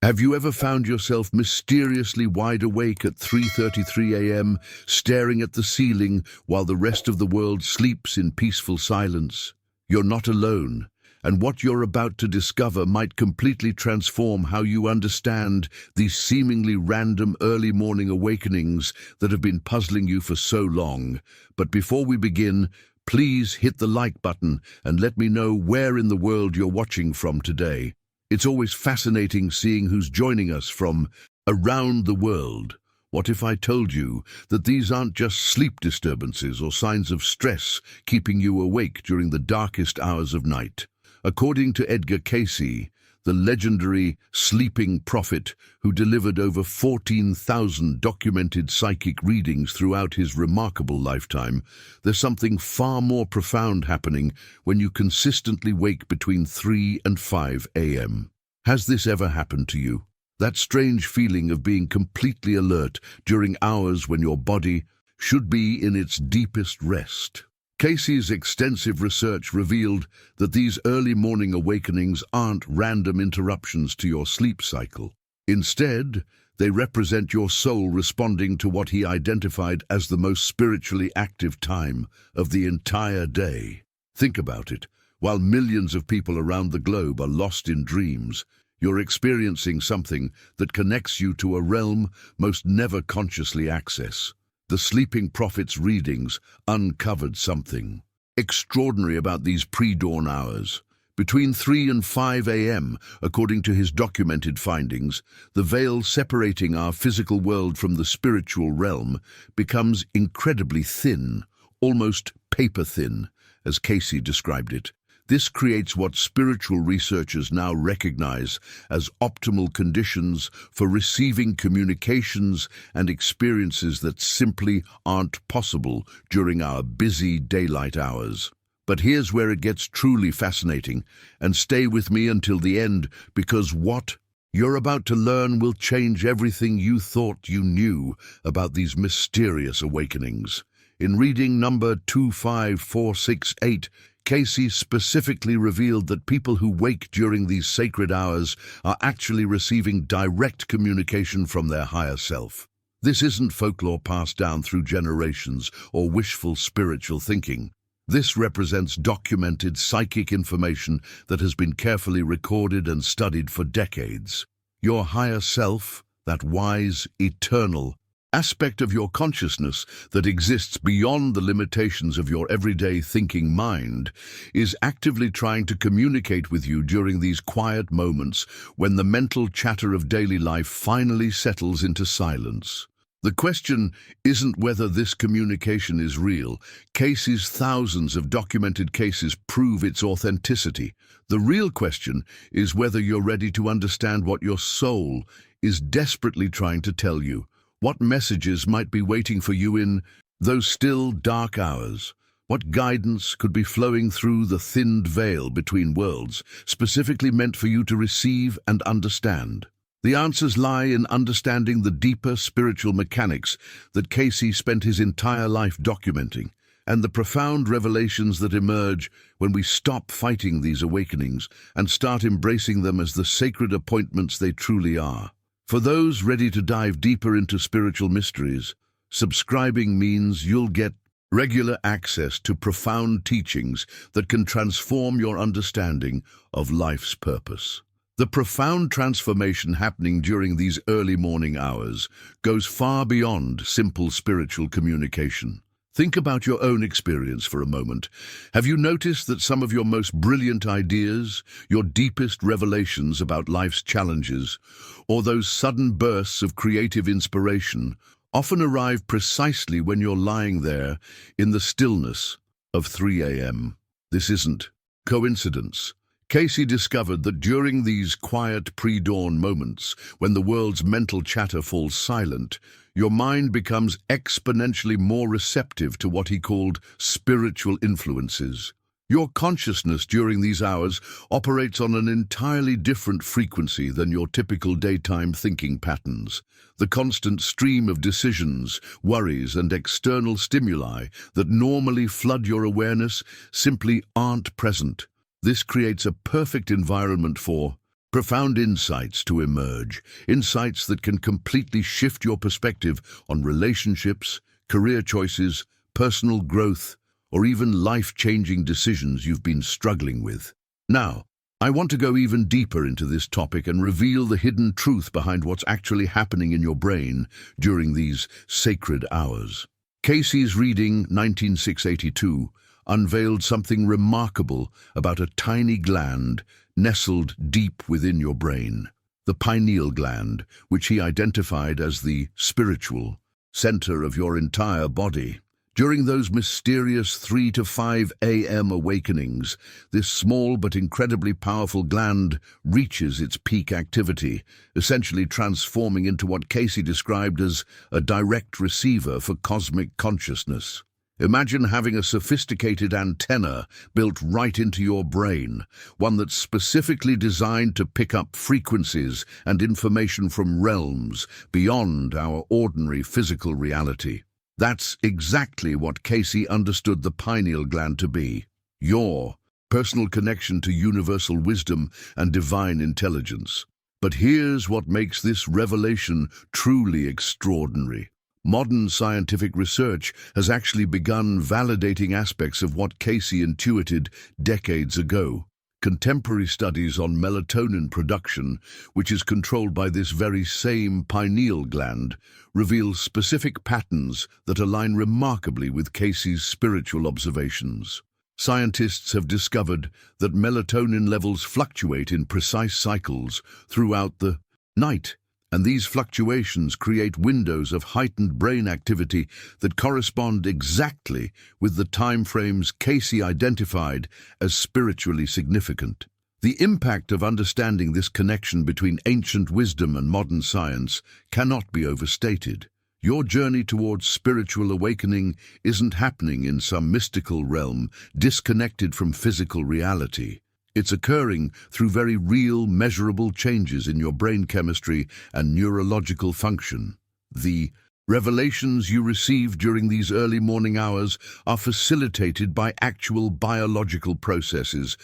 Have you ever found yourself mysteriously wide awake at 3:33 a.m., staring at the ceiling while the rest of the world sleeps in peaceful silence? You're not alone, and what you're about to discover might completely transform how you understand these seemingly random early morning awakenings that have been puzzling you for so long. But before we begin, please hit the like button and let me know where in the world you're watching from today. It's always fascinating seeing who's joining us from around the world. What if I told you that these aren't just sleep disturbances or signs of stress keeping you awake during the darkest hours of night? According to Edgar Cayce, the legendary sleeping prophet who delivered over 14,000 documented psychic readings throughout his remarkable lifetime, there's something far more profound happening when you consistently wake between 3 and 5 a.m. Has this ever happened to you? That strange feeling of being completely alert during hours when your body should be in its deepest rest. Cayce's extensive research revealed that these early morning awakenings aren't random interruptions to your sleep cycle. Instead, they represent your soul responding to what he identified as the most spiritually active time of the entire day. Think about it. While millions of people around the globe are lost in dreams, you're experiencing something that connects you to a realm most never consciously access. The sleeping prophet's readings uncovered something extraordinary about these pre-dawn hours. Between 3 and 5 a.m., according to his documented findings, the veil separating our physical world from the spiritual realm becomes incredibly thin, almost paper-thin, as Cayce described it. This creates what spiritual researchers now recognize as optimal conditions for receiving communications and experiences that simply aren't possible during our busy daylight hours. But here's where it gets truly fascinating, and stay with me until the end, because what you're about to learn will change everything you thought you knew about these mysterious awakenings. In reading number 25468, Cayce specifically revealed that people who wake during these sacred hours are actually receiving direct communication from their higher self. This isn't folklore passed down through generations or wishful spiritual thinking. This represents documented psychic information that has been carefully recorded and studied for decades. Your higher self, that wise, eternal aspect of your consciousness that exists beyond the limitations of your everyday thinking mind, is actively trying to communicate with you during these quiet moments when the mental chatter of daily life finally settles into silence. The question isn't whether this communication is real. Cayce's thousands of documented cases prove its authenticity. The real question is whether you're ready to understand what your soul is desperately trying to tell you. What messages might be waiting for you in those still, dark hours? What guidance could be flowing through the thinned veil between worlds, specifically meant for you to receive and understand? The answers lie in understanding the deeper spiritual mechanics that Cayce spent his entire life documenting, and the profound revelations that emerge when we stop fighting these awakenings and start embracing them as the sacred appointments they truly are. For those ready to dive deeper into spiritual mysteries, subscribing means you'll get regular access to profound teachings that can transform your understanding of life's purpose. The profound transformation happening during these early morning hours goes far beyond simple spiritual communication. Think about your own experience for a moment. Have you noticed that some of your most brilliant ideas, your deepest revelations about life's challenges, or those sudden bursts of creative inspiration often arrive precisely when you're lying there in the stillness of 3 a.m.? This isn't coincidence. Cayce discovered that during these quiet pre-dawn moments, when the world's mental chatter falls silent, your mind becomes exponentially more receptive to what he called spiritual influences. Your consciousness during these hours operates on an entirely different frequency than your typical daytime thinking patterns. The constant stream of decisions, worries, and external stimuli that normally flood your awareness simply aren't present. This creates a perfect environment for Profound insights to emerge, insights that can completely shift your perspective on relationships, career choices, personal growth, or even life-changing decisions you've been struggling with. Now, I want to go even deeper into this topic and reveal the hidden truth behind what's actually happening in your brain during these sacred hours. Cayce's reading, 19682, unveiled something remarkable about a tiny gland nestled deep within your brain, the pineal gland, which he identified as the spiritual center of your entire body. During those mysterious 3 to 5 a.m. awakenings, this small but incredibly powerful gland reaches its peak activity, essentially transforming into what Cayce described as a direct receiver for cosmic consciousness. Imagine having a sophisticated antenna built right into your brain, one that's specifically designed to pick up frequencies and information from realms beyond our ordinary physical reality. That's exactly what Cayce understood the pineal gland to be: your personal connection to universal wisdom and divine intelligence. But here's what makes this revelation truly extraordinary. Modern scientific research has actually begun validating aspects of what Cayce intuited decades ago. Contemporary studies on melatonin production, which is controlled by this very same pineal gland, reveal specific patterns that align remarkably with Cayce's spiritual observations. Scientists have discovered that melatonin levels fluctuate in precise cycles throughout the night, and these fluctuations create windows of heightened brain activity that correspond exactly with the time frames Cayce identified as spiritually significant. The impact of understanding this connection between ancient wisdom and modern science cannot be overstated. Your journey towards spiritual awakening isn't happening in some mystical realm disconnected from physical reality. It's occurring through very real, measurable changes in your brain chemistry and neurological function. The revelations you receive during these early morning hours are facilitated by actual biological processes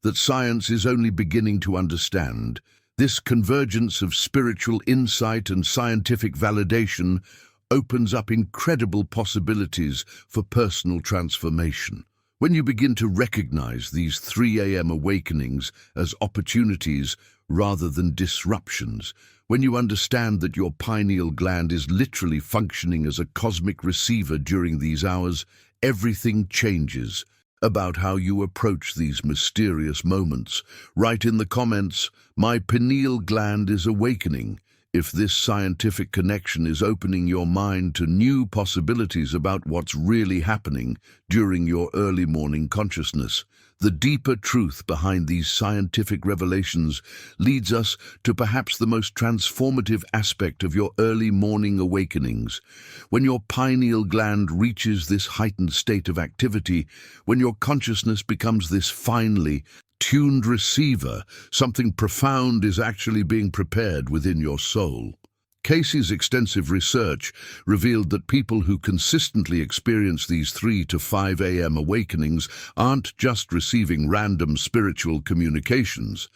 that science is only beginning to understand. This convergence of spiritual insight and scientific validation opens up incredible possibilities for personal transformation. When you begin to recognize these 3 a.m. awakenings as opportunities rather than disruptions, when you understand that your pineal gland is literally functioning as a cosmic receiver during these hours, everything changes about how you approach these mysterious moments. Write in the comments, "My pineal gland is awakening," if this scientific connection is opening your mind to new possibilities about what's really happening during your early morning consciousness. The deeper truth behind these scientific revelations leads us to perhaps the most transformative aspect of your early morning awakenings. When your pineal gland reaches this heightened state of activity, when your consciousness becomes this finely tuned receiver, something profound is actually being prepared within your soul. Cayce's extensive research revealed that people who consistently experience these 3 to 5 a.m. awakenings aren't just receiving random spiritual communications.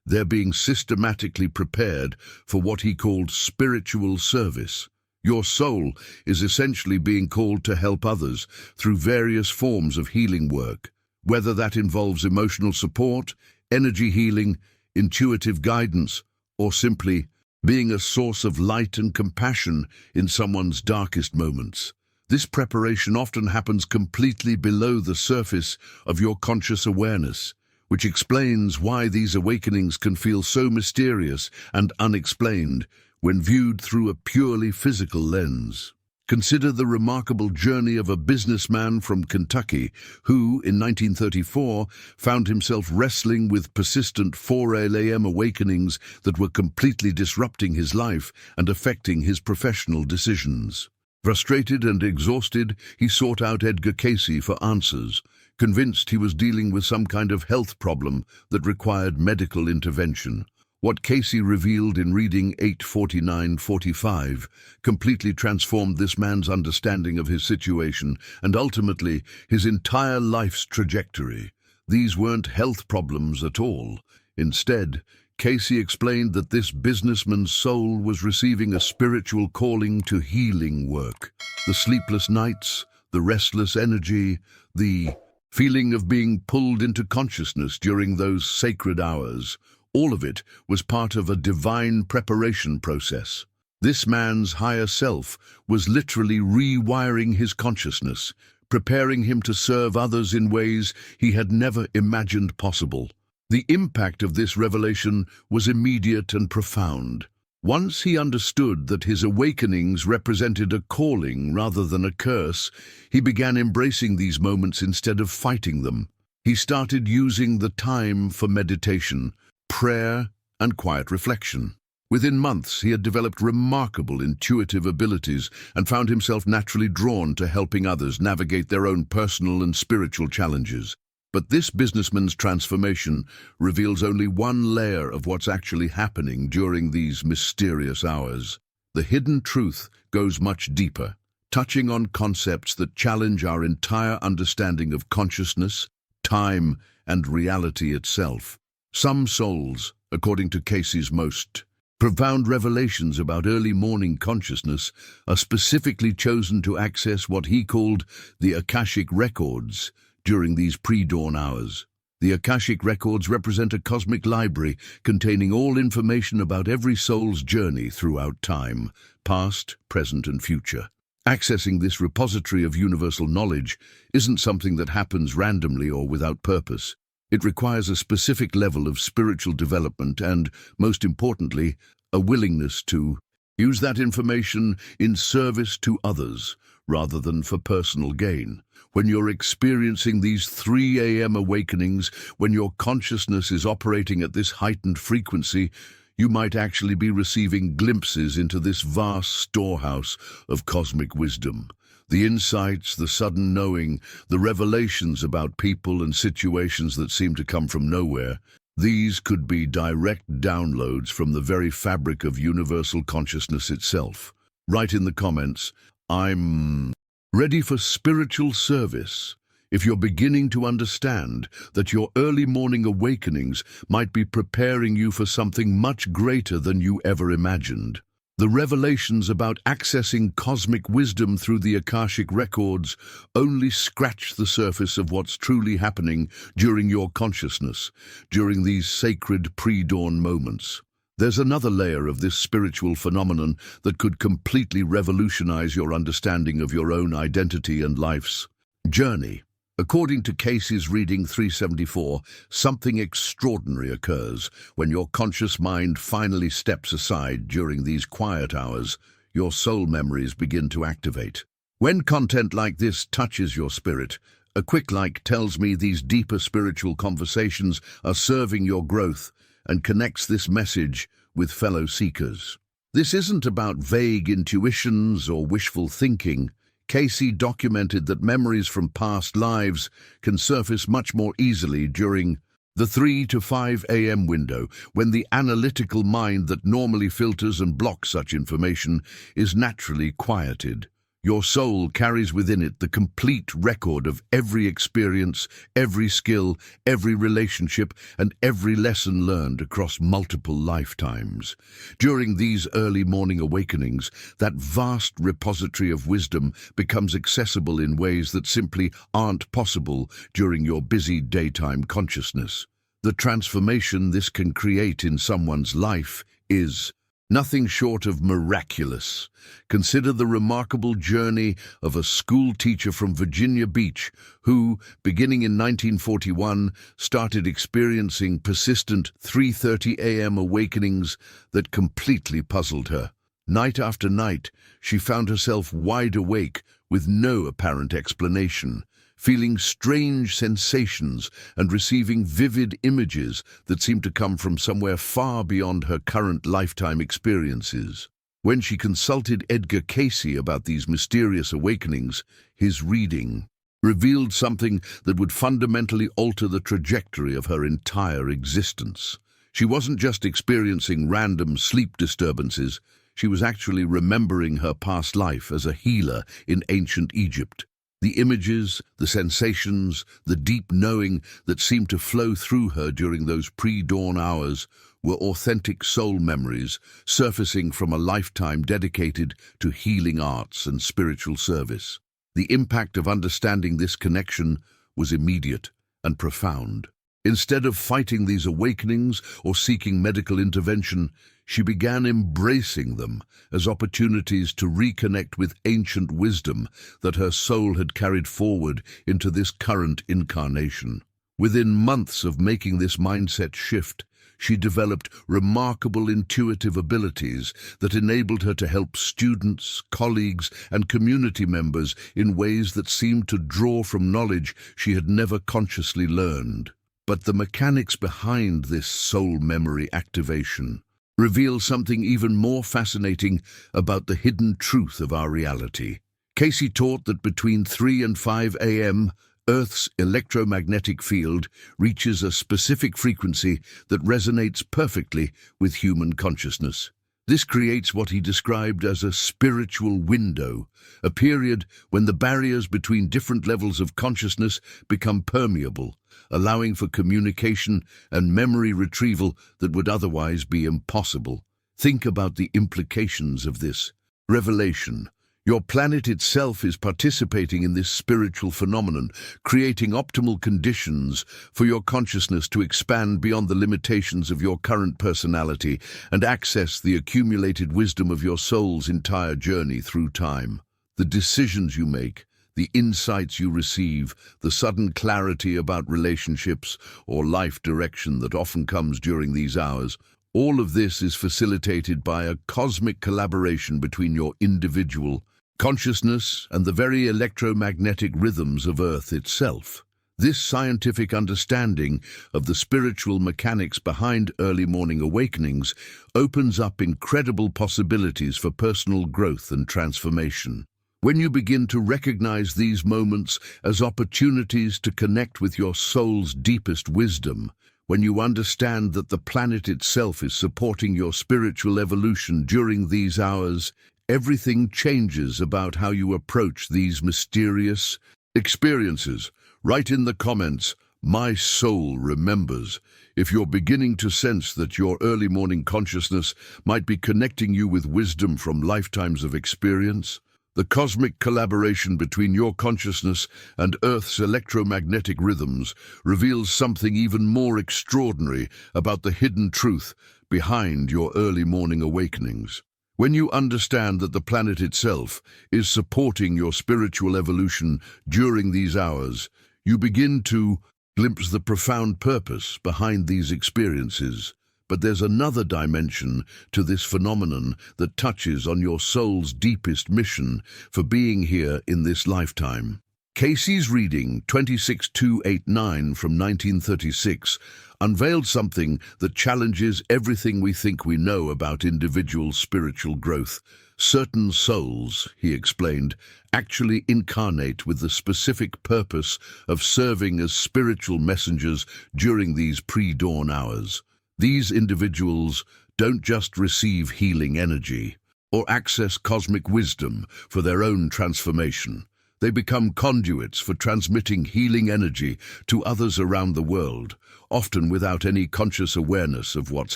They're being systematically prepared for what he called spiritual service. Your soul is essentially being called to help others through various forms of healing work, whether that involves emotional support, energy healing, intuitive guidance, or simply being a source of light and compassion in someone's darkest moments. This preparation often happens completely below the surface of your conscious awareness, which explains why these awakenings can feel so mysterious and unexplained when viewed through a purely physical lens. Consider the remarkable journey of a businessman from Kentucky who, in 1934, found himself wrestling with persistent 4 a.m. awakenings that were completely disrupting his life and affecting his professional decisions. Frustrated and exhausted, he sought out Edgar Cayce for answers, convinced he was dealing with some kind of health problem that required medical intervention. What Cayce revealed in reading 84945 completely transformed this man's understanding of his situation and ultimately his entire life's trajectory. These weren't health problems at all. Instead, Cayce explained that this businessman's soul was receiving a spiritual calling to healing work. The sleepless nights, the restless energy, the feeling of being pulled into consciousness during those sacred hours, all of it was part of a divine preparation process. This man's higher self was literally rewiring his consciousness, preparing him to serve others in ways he had never imagined possible. The impact of this revelation was immediate and profound. Once he understood that his awakenings represented a calling rather than a curse, he began embracing these moments instead of fighting them. He started using the time for meditation, prayer, and quiet reflection. Within months, he had developed remarkable intuitive abilities and found himself naturally drawn to helping others navigate their own personal and spiritual challenges. But this businessman's transformation reveals only one layer of what's actually happening during these mysterious hours. The hidden truth goes much deeper, touching on concepts that challenge our entire understanding of consciousness, time, and reality itself. Some souls, according to Cayce's most profound revelations about early morning consciousness, are specifically chosen to access what he called the Akashic records during these pre-dawn hours. The Akashic records represent a cosmic library containing all information about every soul's journey throughout time, past, present, and future. Accessing this repository of universal knowledge isn't something that happens randomly or without purpose. It requires a specific level of spiritual development and, most importantly, a willingness to use that information in service to others rather than for personal gain. When you're experiencing these 3 a.m. awakenings, when your consciousness is operating at this heightened frequency, you might actually be receiving glimpses into this vast storehouse of cosmic wisdom. The insights, the sudden knowing, the revelations about people and situations that seem to come from nowhere, these could be direct downloads from the very fabric of universal consciousness itself. Write in the comments, "I'm ready for spiritual service," if you're beginning to understand that your early morning awakenings might be preparing you for something much greater than you ever imagined. The revelations about accessing cosmic wisdom through the Akashic records only scratch the surface of what's truly happening during your consciousness, during these sacred pre-dawn moments. There's another layer of this spiritual phenomenon that could completely revolutionize your understanding of your own identity and life's journey. According to Cayce's reading 374, something extraordinary occurs when your conscious mind finally steps aside during these quiet hours. Your soul memories begin to activate. When content like this touches your spirit, a quick like tells me these deeper spiritual conversations are serving your growth and connects this message with fellow seekers. This isn't about vague intuitions or wishful thinking. Cayce documented that memories from past lives can surface much more easily during the 3 to 5 a.m. window, when the analytical mind that normally filters and blocks such information is naturally quieted. Your soul carries within it the complete record of every experience, every skill, every relationship, and every lesson learned across multiple lifetimes. During these early morning awakenings, that vast repository of wisdom becomes accessible in ways that simply aren't possible during your busy daytime consciousness. The transformation this can create in someone's life is nothing short of miraculous. Consider the remarkable journey of a school teacher from Virginia Beach who, beginning in 1941, started experiencing persistent 3:30 a.m. awakenings that completely puzzled her. Night after night, she found herself wide awake with no apparent explanation, feeling strange sensations and receiving vivid images that seemed to come from somewhere far beyond her current lifetime experiences. When she consulted Edgar Cayce about these mysterious awakenings, his reading revealed something that would fundamentally alter the trajectory of her entire existence. She wasn't just experiencing random sleep disturbances, she was actually remembering her past life as a healer in ancient Egypt. The images, the sensations, the deep knowing that seemed to flow through her during those pre-dawn hours were authentic soul memories surfacing from a lifetime dedicated to healing arts and spiritual service. The impact of understanding this connection was immediate and profound. Instead of fighting these awakenings or seeking medical intervention, she began embracing them as opportunities to reconnect with ancient wisdom that her soul had carried forward into this current incarnation. Within months of making this mindset shift, she developed remarkable intuitive abilities that enabled her to help students, colleagues, and community members in ways that seemed to draw from knowledge she had never consciously learned. But the mechanics behind this soul memory activation reveal something even more fascinating about the hidden truth of our reality. Cayce taught that between 3 and 5 a.m., Earth's electromagnetic field reaches a specific frequency that resonates perfectly with human consciousness. This creates what he described as a spiritual window, a period when the barriers between different levels of consciousness become permeable, allowing for communication and memory retrieval that would otherwise be impossible. Think about the implications of this revelation. Your planet itself is participating in this spiritual phenomenon, creating optimal conditions for your consciousness to expand beyond the limitations of your current personality and access the accumulated wisdom of your soul's entire journey through time. The decisions you make, the insights you receive, the sudden clarity about relationships or life direction that often comes during these hours, all of this is facilitated by a cosmic collaboration between your individual consciousness and the very electromagnetic rhythms of Earth itself. This scientific understanding of the spiritual mechanics behind early morning awakenings opens up incredible possibilities for personal growth and transformation. When you begin to recognize these moments as opportunities to connect with your soul's deepest wisdom, when you understand that the planet itself is supporting your spiritual evolution during these hours, everything changes about how you approach these mysterious experiences. Write in the comments, "My soul remembers," if you're beginning to sense that your early morning consciousness might be connecting you with wisdom from lifetimes of experience. The cosmic collaboration between your consciousness and Earth's electromagnetic rhythms reveals something even more extraordinary about the hidden truth behind your early morning awakenings. When you understand that the planet itself is supporting your spiritual evolution during these hours, you begin to glimpse the profound purpose behind these experiences. But there's another dimension to this phenomenon that touches on your soul's deepest mission for being here in this lifetime. Cayce's reading 26289 from 1936 unveiled something that challenges everything we think we know about individual spiritual growth. Certain souls, he explained, actually incarnate with the specific purpose of serving as spiritual messengers during these pre-dawn hours. These individuals don't just receive healing energy or access cosmic wisdom for their own transformation. They become conduits for transmitting healing energy to others around the world, often without any conscious awareness of what's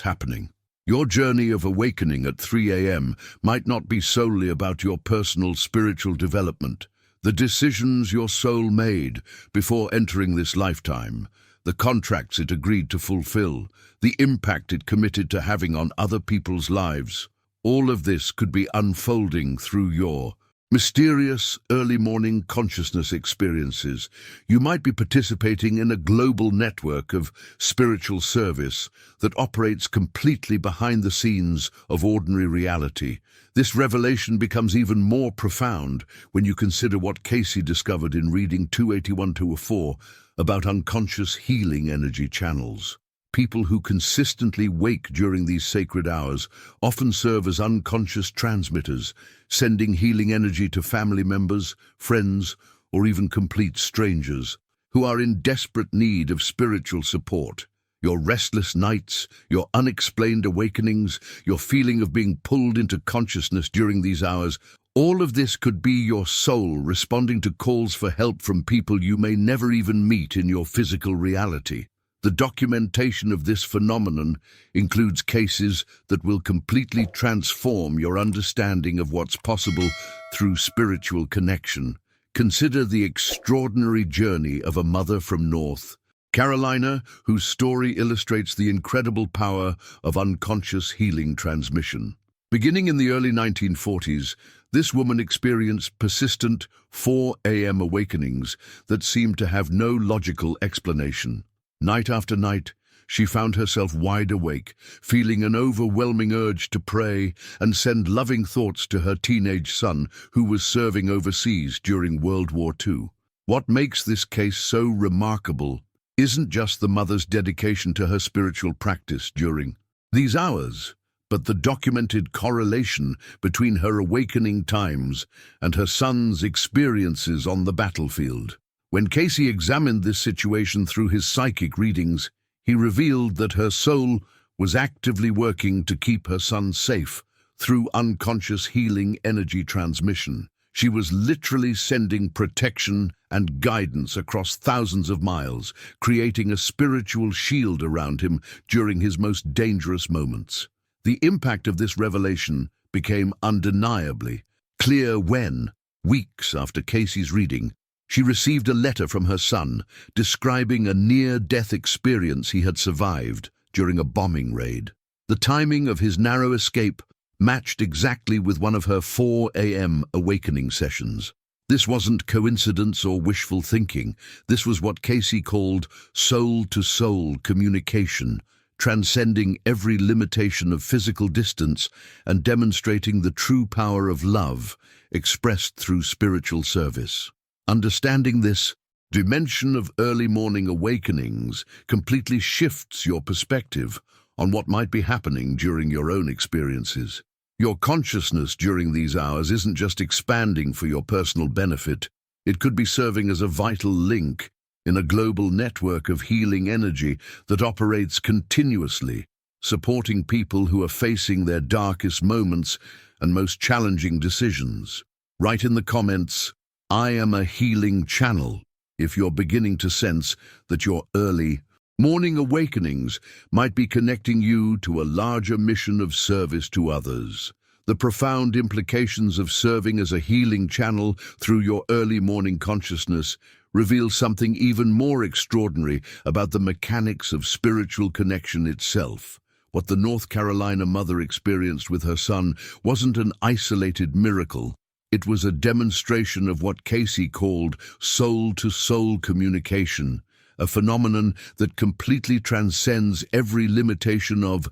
happening. Your journey of awakening at 3 a.m. might not be solely about your personal spiritual development. The decisions your soul made before entering this lifetime, the contracts it agreed to fulfill, the impact it committed to having on other people's lives, all of this could be unfolding through your mysterious early morning consciousness experiences. You might be participating in a global network of spiritual service that operates completely behind the scenes of ordinary reality. This revelation becomes even more profound when you consider what Cayce discovered in reading 281-204 about unconscious healing energy channels. People who consistently wake during these sacred hours often serve as unconscious transmitters, sending healing energy to family members, friends, or even complete strangers who are in desperate need of spiritual support. Your restless nights, your unexplained awakenings, your feeling of being pulled into consciousness during these hours, all of this could be your soul responding to calls for help from people you may never even meet in your physical reality. The documentation of this phenomenon includes cases that will completely transform your understanding of what's possible through spiritual connection. Consider the extraordinary journey of a mother from North Carolina, whose story illustrates the incredible power of unconscious healing transmission. Beginning in the early 1940s, this woman experienced persistent 4 a.m. awakenings that seemed to have no logical explanation. Night after night, she found herself wide awake, feeling an overwhelming urge to pray and send loving thoughts to her teenage son, who was serving overseas during World War II. What makes this case so remarkable isn't just the mother's dedication to her spiritual practice during these hours, but the documented correlation between her awakening times and her son's experiences on the battlefield. When Cayce examined this situation through his psychic readings, he revealed that her soul was actively working to keep her son safe through unconscious healing energy transmission. She was literally sending protection and guidance across thousands of miles, creating a spiritual shield around him during his most dangerous moments. The impact of this revelation became undeniably clear when, weeks after Cayce's reading, she received a letter from her son describing a near-death experience he had survived during a bombing raid. The timing of his narrow escape matched exactly with one of her 4 a.m. awakening sessions. This wasn't coincidence or wishful thinking. This was what Cayce called soul-to-soul communication, transcending every limitation of physical distance and demonstrating the true power of love expressed through spiritual service. Understanding this dimension of early morning awakenings completely shifts your perspective on what might be happening during your own experiences. Your consciousness during these hours isn't just expanding for your personal benefit, it could be serving as a vital link in a global network of healing energy that operates continuously, supporting people who are facing their darkest moments and most challenging decisions. Write in the comments, "I am a healing channel," if you're beginning to sense that your early morning awakenings might be connecting you to a larger mission of service to others. The profound implications of serving as a healing channel through your early morning consciousness reveal something even more extraordinary about the mechanics of spiritual connection itself. What the North Carolina mother experienced with her son wasn't an isolated miracle. It was a demonstration of what Cayce called soul-to-soul communication, a phenomenon that completely transcends every limitation of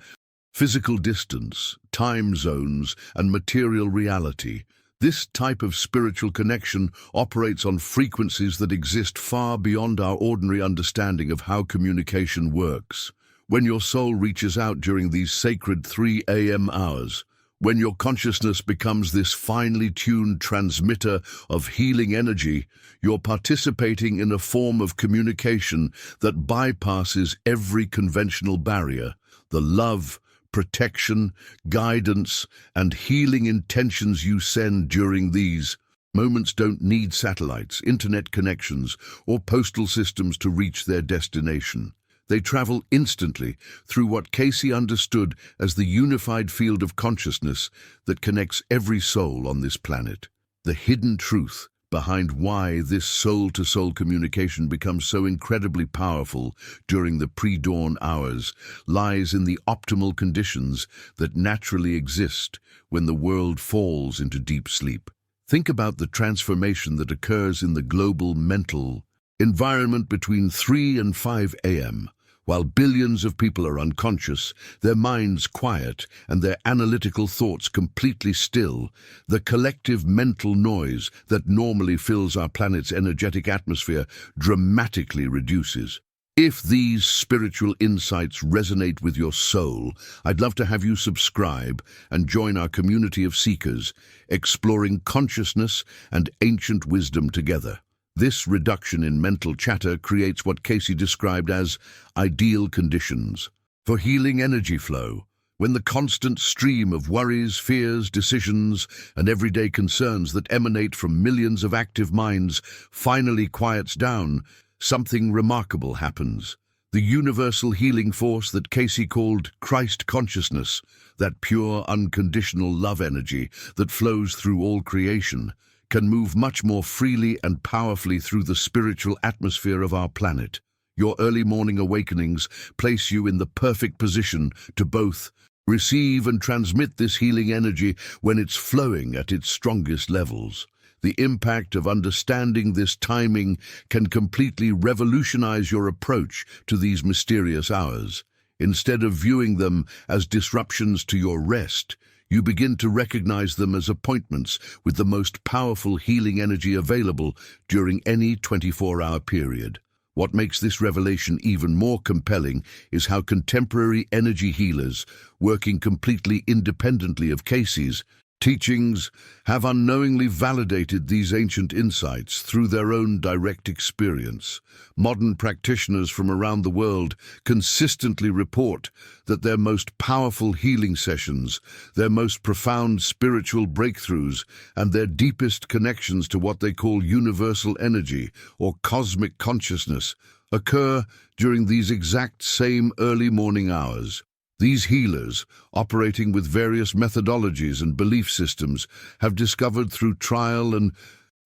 physical distance, time zones, and material reality. This type of spiritual connection operates on frequencies that exist far beyond our ordinary understanding of how communication works. When your soul reaches out during these sacred 3 a.m. hours, when your consciousness becomes this finely tuned transmitter of healing energy, you're participating in a form of communication that bypasses every conventional barrier. The love, protection, guidance, and healing intentions you send during these moments don't need satellites, internet connections, or postal systems to reach their destination. They travel instantly through what Cayce understood as the unified field of consciousness that connects every soul on this planet. The hidden truth behind why this soul-to-soul communication becomes so incredibly powerful during the pre-dawn hours lies in the optimal conditions that naturally exist when the world falls into deep sleep. Think about the transformation that occurs in the global mental environment between 3 and 5 a.m. While billions of people are unconscious, their minds quiet and their analytical thoughts completely still, the collective mental noise that normally fills our planet's energetic atmosphere dramatically reduces. If these spiritual insights resonate with your soul, I'd love to have you subscribe and join our community of seekers, exploring consciousness and ancient wisdom together. This reduction in mental chatter creates what Cayce described as ideal conditions for healing energy flow. When the constant stream of worries, fears, decisions, and everyday concerns that emanate from millions of active minds finally quiets down, something remarkable happens. The universal healing force that Cayce called Christ consciousness, that pure, unconditional love energy that flows through all creation, can move much more freely and powerfully through the spiritual atmosphere of our planet. Your early morning awakenings place you in the perfect position to both receive and transmit this healing energy when it's flowing at its strongest levels. The impact of understanding this timing can completely revolutionize your approach to these mysterious hours. Instead of viewing them as disruptions to your rest, you begin to recognize them as appointments with the most powerful healing energy available during any 24-hour period. What makes this revelation even more compelling is how contemporary energy healers, working completely independently of Cayce's teachings, have unknowingly validated these ancient insights through their own direct experience. Modern practitioners from around the world consistently report that their most powerful healing sessions, their most profound spiritual breakthroughs, and their deepest connections to what they call universal energy or cosmic consciousness occur during these exact same early morning hours. These healers, operating with various methodologies and belief systems, have discovered through trial and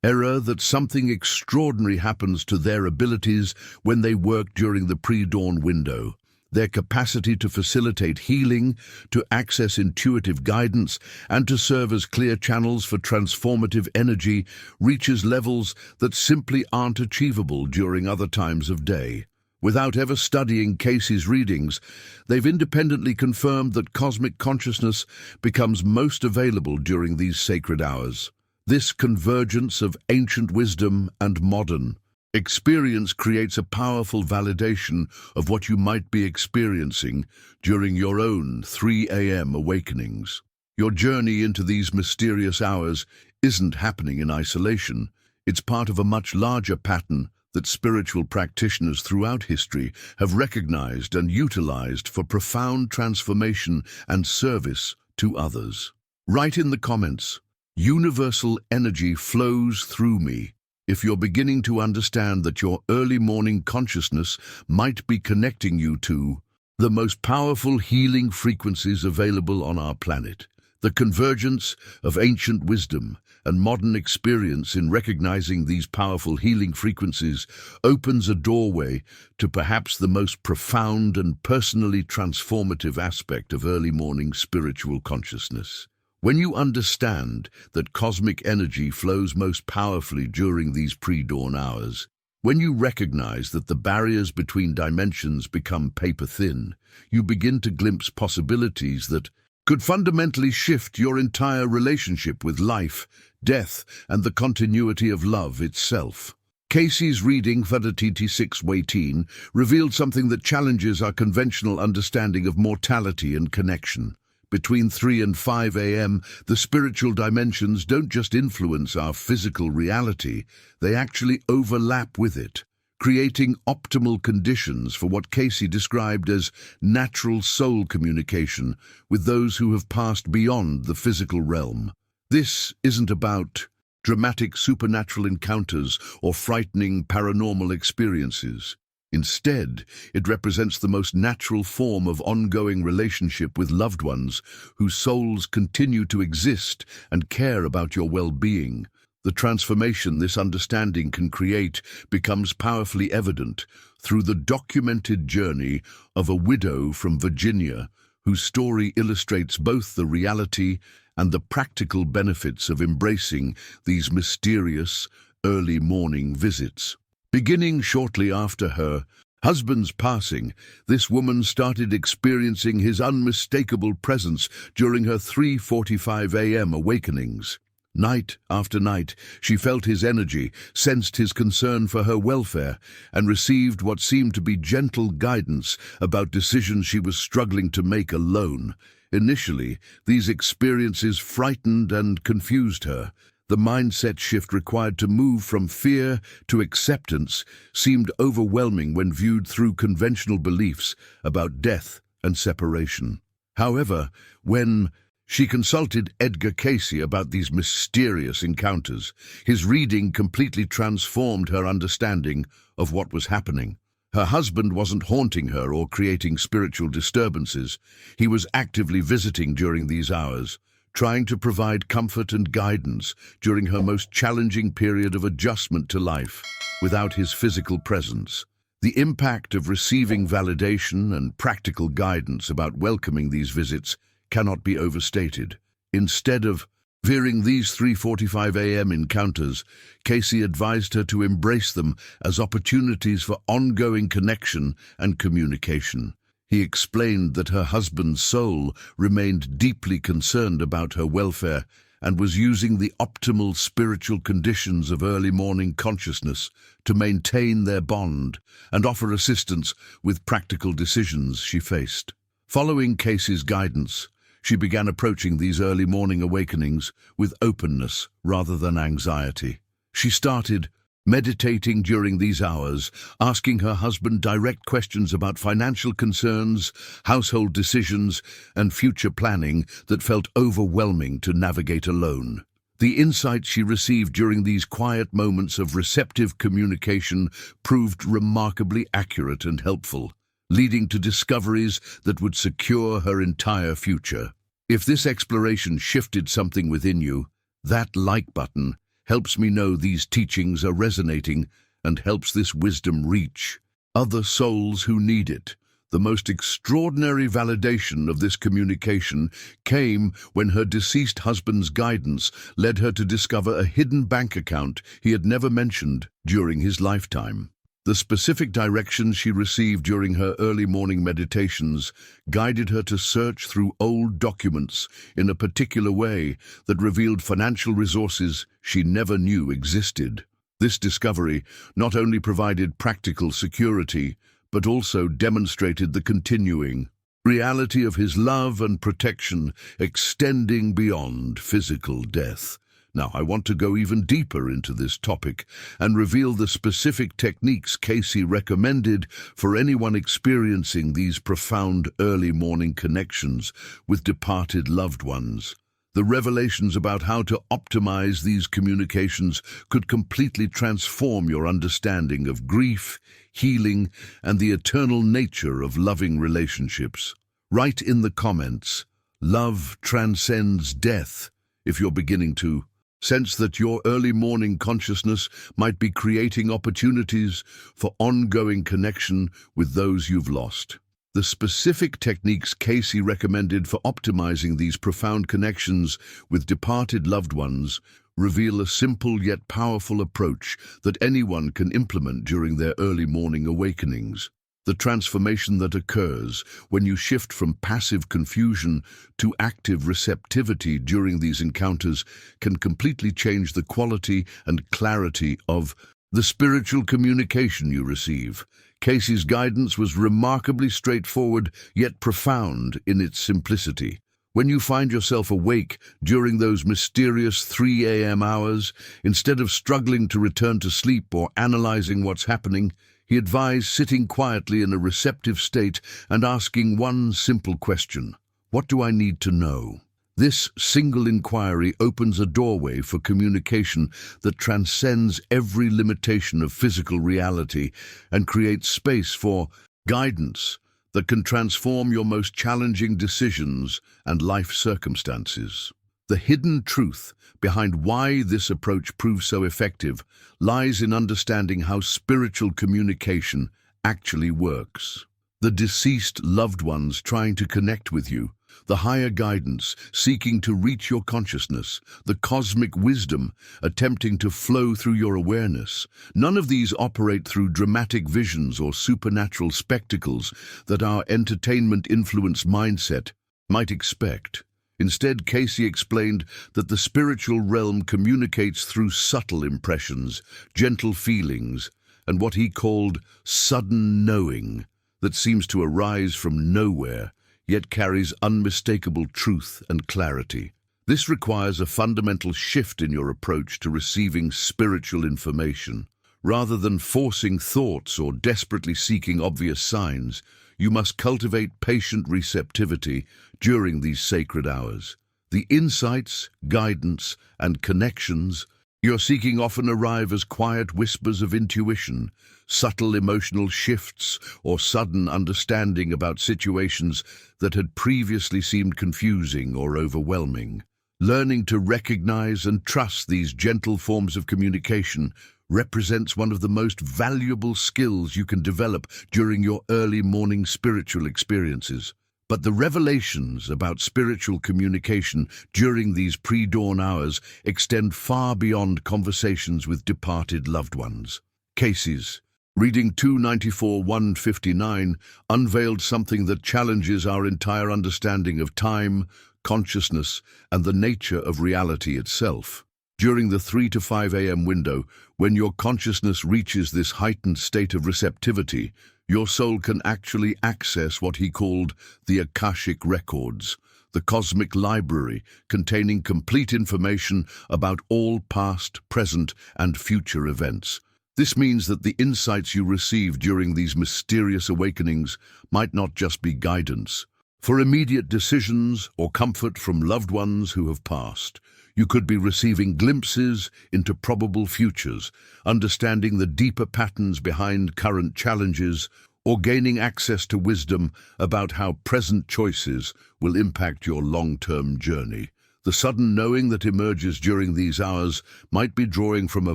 error that something extraordinary happens to their abilities when they work during the pre-dawn window. Their capacity to facilitate healing, to access intuitive guidance, and to serve as clear channels for transformative energy reaches levels that simply aren't achievable during other times of day. Without ever studying Cayce's readings, they've independently confirmed that cosmic consciousness becomes most available during these sacred hours. This convergence of ancient wisdom and modern experience creates a powerful validation of what you might be experiencing during your own 3 a.m. awakenings. Your journey into these mysterious hours isn't happening in isolation. It's part of a much larger pattern that spiritual practitioners throughout history have recognized and utilized for profound transformation and service to others. Write in the comments, "Universal energy flows through me," if you're beginning to understand that your early morning consciousness might be connecting you to the most powerful healing frequencies available on our planet. The convergence of ancient wisdom and modern experience in recognizing these powerful healing frequencies opens a doorway to perhaps the most profound and personally transformative aspect of early morning spiritual consciousness. When you understand that cosmic energy flows most powerfully during these pre-dawn hours, when you recognize that the barriers between dimensions become paper-thin, you begin to glimpse possibilities that could fundamentally shift your entire relationship with life, death, and the continuity of love itself. Cayce's reading Fadatiti 6:18 revealed something that challenges our conventional understanding of mortality and connection. Between 3 and 5 a.m., the spiritual dimensions don't just influence our physical reality, they actually overlap with it, creating optimal conditions for what Cayce described as natural soul communication with those who have passed beyond the physical realm. This isn't about dramatic supernatural encounters or frightening paranormal experiences. Instead, it represents the most natural form of ongoing relationship with loved ones whose souls continue to exist and care about your well-being. The transformation this understanding can create becomes powerfully evident through the documented journey of a widow from Virginia whose story illustrates both the reality and the practical benefits of embracing these mysterious early morning visits. Beginning shortly after her husband's passing, this woman started experiencing his unmistakable presence during her 3:45 a.m. awakenings. Night after night, she felt his energy, sensed his concern for her welfare, and received what seemed to be gentle guidance about decisions she was struggling to make alone. Initially, these experiences frightened and confused her. The mindset shift required to move from fear to acceptance seemed overwhelming when viewed through conventional beliefs about death and separation. However, when she consulted Edgar Cayce about these mysterious encounters, his reading completely transformed her understanding of what was happening. Her husband wasn't haunting her or creating spiritual disturbances. He was actively visiting during these hours, trying to provide comfort and guidance during her most challenging period of adjustment to life without his physical presence. The impact of receiving validation and practical guidance about welcoming these visits cannot be overstated. Instead of fearing these 3:45 a.m. encounters, Cayce advised her to embrace them as opportunities for ongoing connection and communication. He explained that her husband's soul remained deeply concerned about her welfare and was using the optimal spiritual conditions of early morning consciousness to maintain their bond and offer assistance with practical decisions she faced. Following Cayce's guidance, she began approaching these early morning awakenings with openness rather than anxiety. She started meditating during these hours, asking her husband direct questions about financial concerns, household decisions, and future planning that felt overwhelming to navigate alone. The insights she received during these quiet moments of receptive communication proved remarkably accurate and helpful, leading to discoveries that would secure her entire future. If this exploration shifted something within you, that like button helps me know these teachings are resonating and helps this wisdom reach other souls who need it. The most extraordinary validation of this communication came when her deceased husband's guidance led her to discover a hidden bank account he had never mentioned during his lifetime. The specific directions she received during her early morning meditations guided her to search through old documents in a particular way that revealed financial resources she never knew existed. This discovery not only provided practical security, but also demonstrated the continuing reality of his love and protection extending beyond physical death. Now, I want to go even deeper into this topic and reveal the specific techniques Cayce recommended for anyone experiencing these profound early morning connections with departed loved ones. The revelations about how to optimize these communications could completely transform your understanding of grief, healing, and the eternal nature of loving relationships. Write in the comments, "Love transcends death," if you're beginning to sense that your early morning consciousness might be creating opportunities for ongoing connection with those you've lost. The specific techniques Cayce recommended for optimizing these profound connections with departed loved ones reveal a simple yet powerful approach that anyone can implement during their early morning awakenings. The transformation that occurs when you shift from passive confusion to active receptivity during these encounters can completely change the quality and clarity of the spiritual communication you receive. Cayce's guidance was remarkably straightforward yet profound in its simplicity. When you find yourself awake during those mysterious 3 a.m. hours, instead of struggling to return to sleep or analyzing what's happening, he advised sitting quietly in a receptive state and asking one simple question: what do I need to know? This single inquiry opens a doorway for communication that transcends every limitation of physical reality and creates space for guidance that can transform your most challenging decisions and life circumstances. The hidden truth behind why this approach proves so effective lies in understanding how spiritual communication actually works. The deceased loved ones trying to connect with you, the higher guidance seeking to reach your consciousness, the cosmic wisdom attempting to flow through your awareness. None of these operate through dramatic visions or supernatural spectacles that our entertainment-influenced mindset might expect. Instead, Cayce explained that the spiritual realm communicates through subtle impressions, gentle feelings, and what he called sudden knowing that seems to arise from nowhere, yet carries unmistakable truth and clarity. This requires a fundamental shift in your approach to receiving spiritual information. Rather than forcing thoughts or desperately seeking obvious signs, you must cultivate patient receptivity during these sacred hours. The insights, guidance, and connections Your seeking often arrive as quiet whispers of intuition, subtle emotional shifts, or sudden understanding about situations that had previously seemed confusing or overwhelming. Learning to recognize and trust these gentle forms of communication represents one of the most valuable skills you can develop during your early morning spiritual experiences. But the revelations about spiritual communication during these pre-dawn hours extend far beyond conversations with departed loved ones. Cayce's Reading 294-159 unveiled something that challenges our entire understanding of time, consciousness, and the nature of reality itself. During the 3 to 5 a.m. window, when your consciousness reaches this heightened state of receptivity, your soul can actually access what he called the Akashic Records, the cosmic library containing complete information about all past, present, and future events. This means that the insights you receive during these mysterious awakenings might not just be guidance for immediate decisions or comfort from loved ones who have passed. You could be receiving glimpses into probable futures, understanding the deeper patterns behind current challenges, or gaining access to wisdom about how present choices will impact your long-term journey. The sudden knowing that emerges during these hours might be drawing from a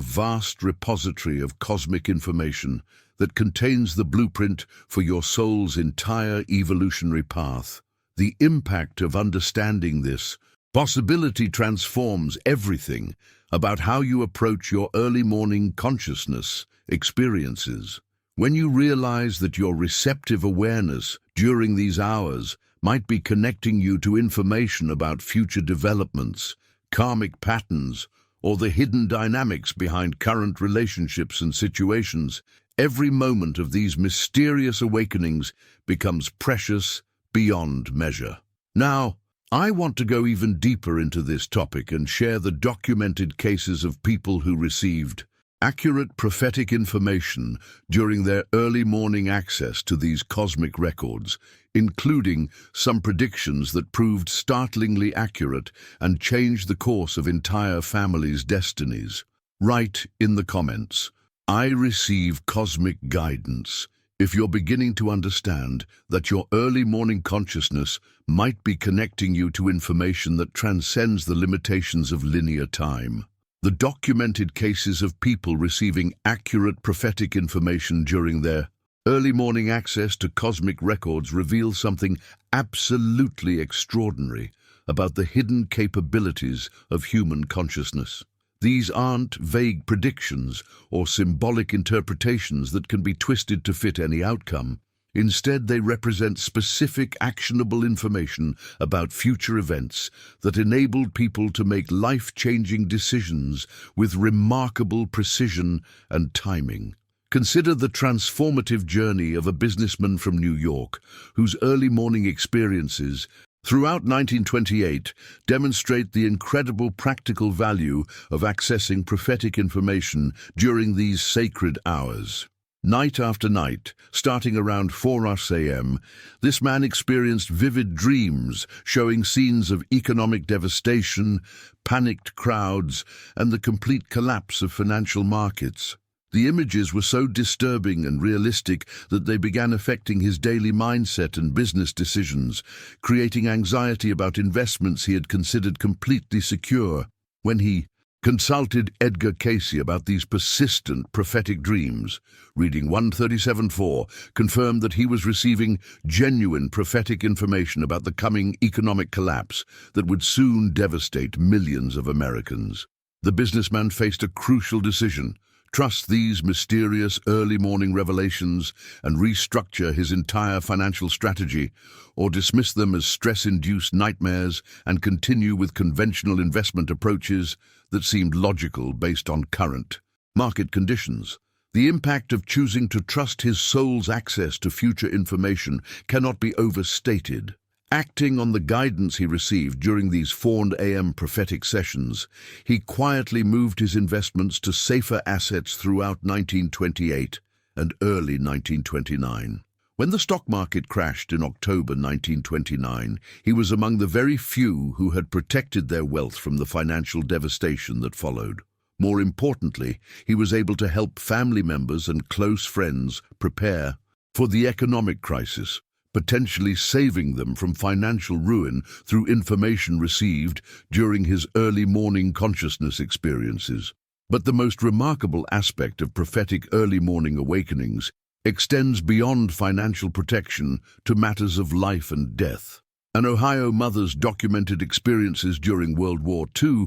vast repository of cosmic information that contains the blueprint for your soul's entire evolutionary path. The impact of understanding this possibility transforms everything about how you approach your early morning consciousness experiences. When you realize that your receptive awareness during these hours might be connecting you to information about future developments, karmic patterns, or the hidden dynamics behind current relationships and situations, every moment of these mysterious awakenings becomes precious beyond measure. Now, I want to go even deeper into this topic and share the documented cases of people who received accurate prophetic information during their early morning access to these cosmic records, including some predictions that proved startlingly accurate and changed the course of entire families' destinies. Write in the comments, "I receive cosmic guidance," if you're beginning to understand that your early morning consciousness might be connecting you to information that transcends the limitations of linear time. The documented cases of people receiving accurate prophetic information during their early morning access to cosmic records reveal something absolutely extraordinary about the hidden capabilities of human consciousness. These aren't vague predictions or symbolic interpretations that can be twisted to fit any outcome. Instead, they represent specific, actionable information about future events that enabled people to make life-changing decisions with remarkable precision and timing. Consider the transformative journey of a businessman from New York, whose early morning experiences throughout 1928 demonstrate the incredible practical value of accessing prophetic information during these sacred hours. Night after night, starting around 4 a.m., this man experienced vivid dreams showing scenes of economic devastation, panicked crowds, and the complete collapse of financial markets. The images were so disturbing and realistic that they began affecting his daily mindset and business decisions, creating anxiety about investments he had considered completely secure. When he consulted Edgar Cayce about these persistent prophetic dreams, reading 137.4 confirmed that he was receiving genuine prophetic information about the coming economic collapse that would soon devastate millions of Americans. The businessman faced a crucial decision: trust these mysterious early morning revelations and restructure his entire financial strategy, or dismiss them as stress-induced nightmares and continue with conventional investment approaches that seemed logical based on current market conditions. The impact of choosing to trust his soul's access to future information cannot be overstated. Acting on the guidance he received during these 4 a.m. prophetic sessions, he quietly moved his investments to safer assets throughout 1928 and early 1929. When the stock market crashed in October 1929, he was among the very few who had protected their wealth from the financial devastation that followed. More importantly, he was able to help family members and close friends prepare for the economic crisis, potentially saving them from financial ruin through information received during his early morning consciousness experiences. But the most remarkable aspect of prophetic early morning awakenings extends beyond financial protection to matters of life and death. An Ohio mother's documented experiences during World War II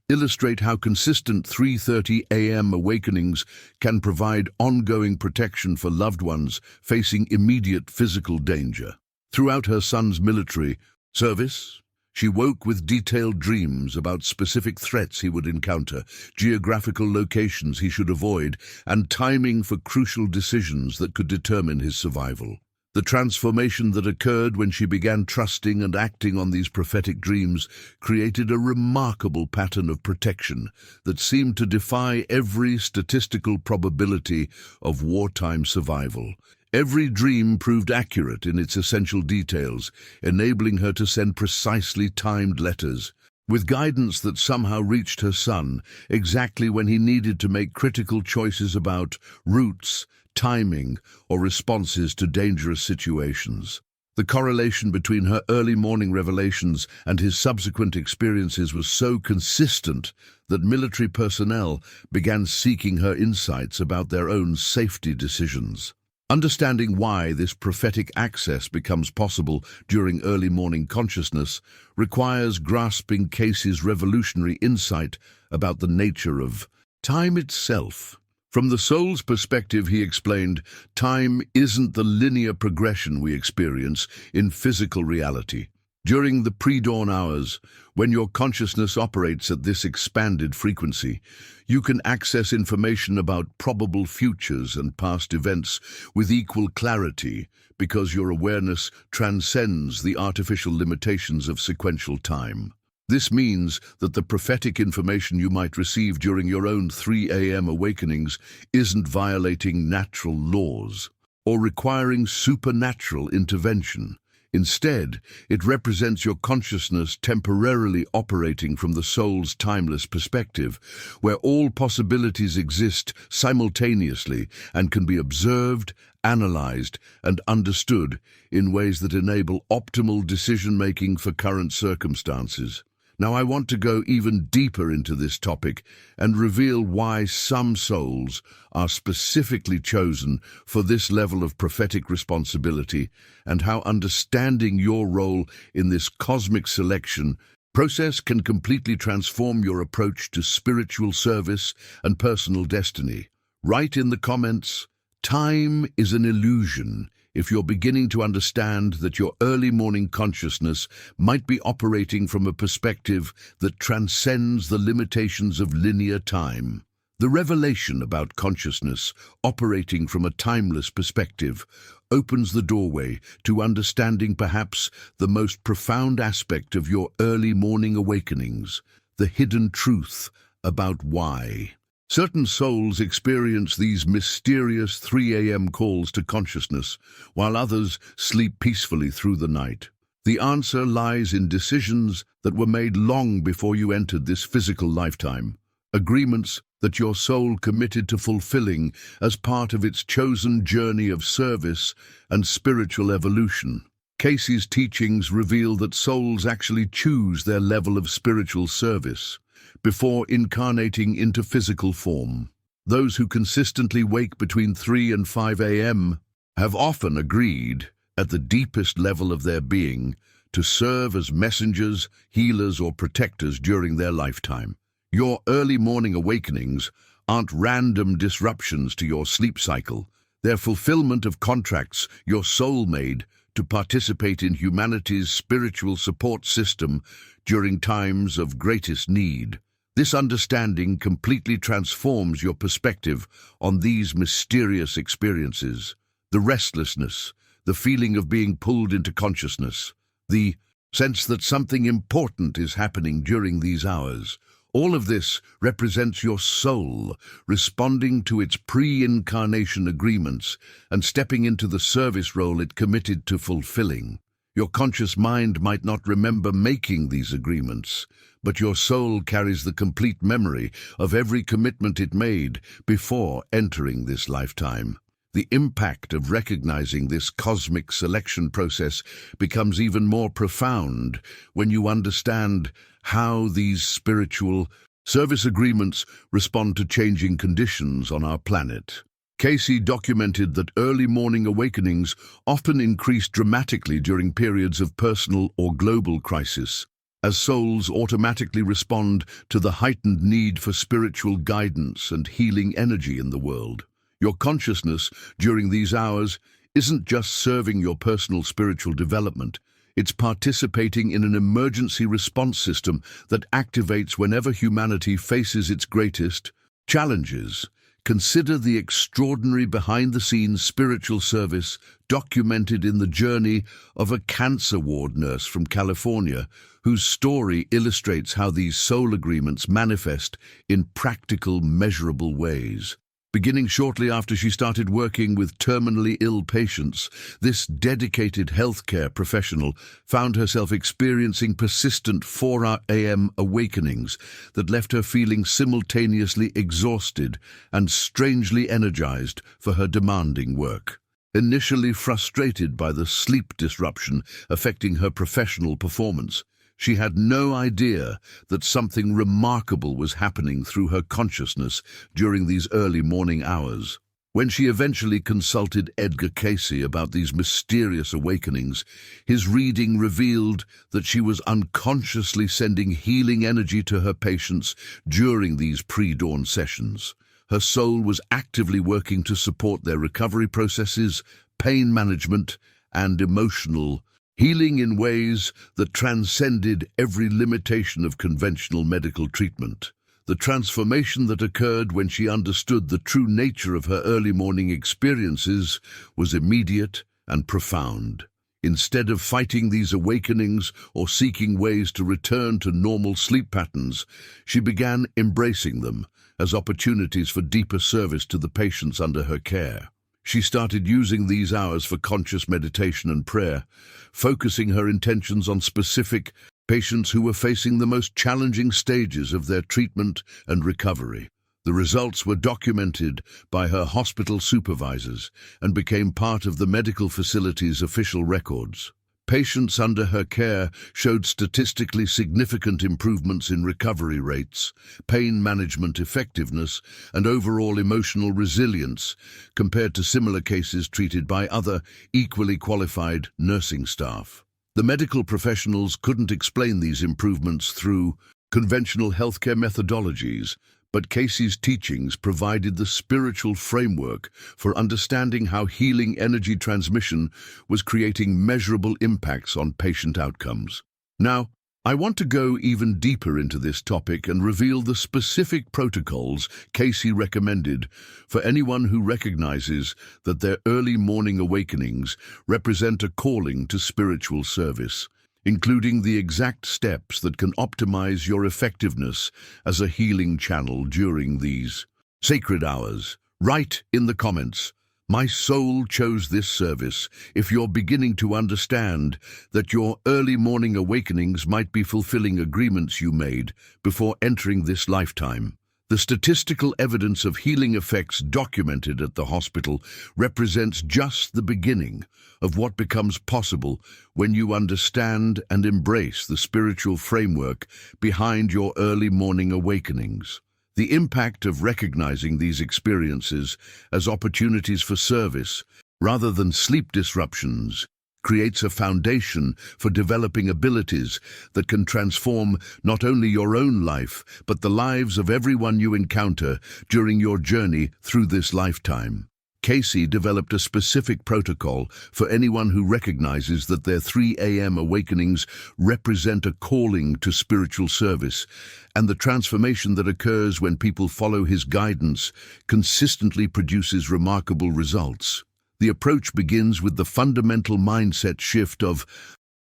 illustrate how consistent 3:30 a.m. awakenings can provide ongoing protection for loved ones facing immediate physical danger. Throughout her son's military service, she woke with detailed dreams about specific threats he would encounter, geographical locations he should avoid, and timing for crucial decisions that could determine his survival. The transformation that occurred when she began trusting and acting on these prophetic dreams created a remarkable pattern of protection that seemed to defy every statistical probability of wartime survival. Every dream proved accurate in its essential details, enabling her to send precisely timed letters, with guidance that somehow reached her son exactly when he needed to make critical choices about routes, timing, or responses to dangerous situations. The correlation between her early morning revelations and his subsequent experiences was so consistent that military personnel began seeking her insights about their own safety decisions. Understanding why this prophetic access becomes possible during early morning consciousness requires grasping Cayce's revolutionary insight about the nature of time itself. From the soul's perspective, he explained, time isn't the linear progression we experience in physical reality. During the pre-dawn hours, when your consciousness operates at this expanded frequency, you can access information about probable futures and past events with equal clarity because your awareness transcends the artificial limitations of sequential time. This means that the prophetic information you might receive during your own 3 a.m. awakenings isn't violating natural laws or requiring supernatural intervention. Instead, it represents your consciousness temporarily operating from the soul's timeless perspective, where all possibilities exist simultaneously and can be observed, analyzed, and understood in ways that enable optimal decision-making for current circumstances. Now, I want to go even deeper into this topic and reveal why some souls are specifically chosen for this level of prophetic responsibility and how understanding your role in this cosmic selection process can completely transform your approach to spiritual service and personal destiny. Write in the comments, "Time is an illusion," if you're beginning to understand that your early morning consciousness might be operating from a perspective that transcends the limitations of linear time. The revelation about consciousness operating from a timeless perspective opens the doorway to understanding perhaps the most profound aspect of your early morning awakenings, the hidden truth about why. Certain souls experience these mysterious 3 a.m. calls to consciousness, while others sleep peacefully through the night. The answer lies in decisions that were made long before you entered this physical lifetime, agreements that your soul committed to fulfilling as part of its chosen journey of service and spiritual evolution. Cayce's teachings reveal that souls actually choose their level of spiritual service before incarnating into physical form. Those who consistently wake between 3 and 5 a.m. have often agreed, at the deepest level of their being, to serve as messengers, healers, or protectors during their lifetime. Your early morning awakenings aren't random disruptions to your sleep cycle. They're fulfillment of contracts your soul made to participate in humanity's spiritual support system during times of greatest need. This understanding completely transforms your perspective on these mysterious experiences. The restlessness, the feeling of being pulled into consciousness, the sense that something important is happening during these hours. All of this represents your soul responding to its pre-incarnation agreements and stepping into the service role it committed to fulfilling. Your conscious mind might not remember making these agreements, but your soul carries the complete memory of every commitment it made before entering this lifetime. The impact of recognizing this cosmic selection process becomes even more profound when you understand how these spiritual service agreements respond to changing conditions on our planet. Cayce documented that early morning awakenings often increase dramatically during periods of personal or global crisis, as souls automatically respond to the heightened need for spiritual guidance and healing energy in the world. Your consciousness during these hours isn't just serving your personal spiritual development, it's participating in an emergency response system that activates whenever humanity faces its greatest challenges. Consider the extraordinary behind-the-scenes spiritual service documented in the journey of a cancer ward nurse from California, whose story illustrates how these soul agreements manifest in practical, measurable ways. Beginning shortly after she started working with terminally ill patients, this dedicated healthcare professional found herself experiencing persistent 4 a.m. awakenings that left her feeling simultaneously exhausted and strangely energized for her demanding work. Initially frustrated by the sleep disruption affecting her professional performance, she had no idea that something remarkable was happening through her consciousness during these early morning hours. When she eventually consulted Edgar Cayce about these mysterious awakenings, his reading revealed that she was unconsciously sending healing energy to her patients during these pre-dawn sessions. Her soul was actively working to support their recovery processes, pain management, and emotional healing in ways that transcended every limitation of conventional medical treatment. The transformation that occurred when she understood the true nature of her early morning experiences was immediate and profound. Instead of fighting these awakenings or seeking ways to return to normal sleep patterns, she began embracing them as opportunities for deeper service to the patients under her care. She started using these hours for conscious meditation and prayer, focusing her intentions on specific patients who were facing the most challenging stages of their treatment and recovery. The results were documented by her hospital supervisors and became part of the medical facility's official records. Patients under her care showed statistically significant improvements in recovery rates, pain management effectiveness, and overall emotional resilience compared to similar cases treated by other equally qualified nursing staff. The medical professionals couldn't explain these improvements through conventional healthcare methodologies, but Cayce's teachings provided the spiritual framework for understanding how healing energy transmission was creating measurable impacts on patient outcomes. Now, I want to go even deeper into this topic and reveal the specific protocols Cayce recommended for anyone who recognizes that their early morning awakenings represent a calling to spiritual service, including the exact steps that can optimize your effectiveness as a healing channel during these sacred hours. Write in the comments, "My soul chose this service," if you're beginning to understand that your early morning awakenings might be fulfilling agreements you made before entering this lifetime. The statistical evidence of healing effects documented at the hospital represents just the beginning of what becomes possible when you understand and embrace the spiritual framework behind your early morning awakenings. The impact of recognizing these experiences as opportunities for service, rather than sleep disruptions, creates a foundation for developing abilities that can transform not only your own life, but the lives of everyone you encounter during your journey through this lifetime. Cayce developed a specific protocol for anyone who recognizes that their 3 a.m. awakenings represent a calling to spiritual service, and the transformation that occurs when people follow his guidance consistently produces remarkable results. The approach begins with the fundamental mindset shift of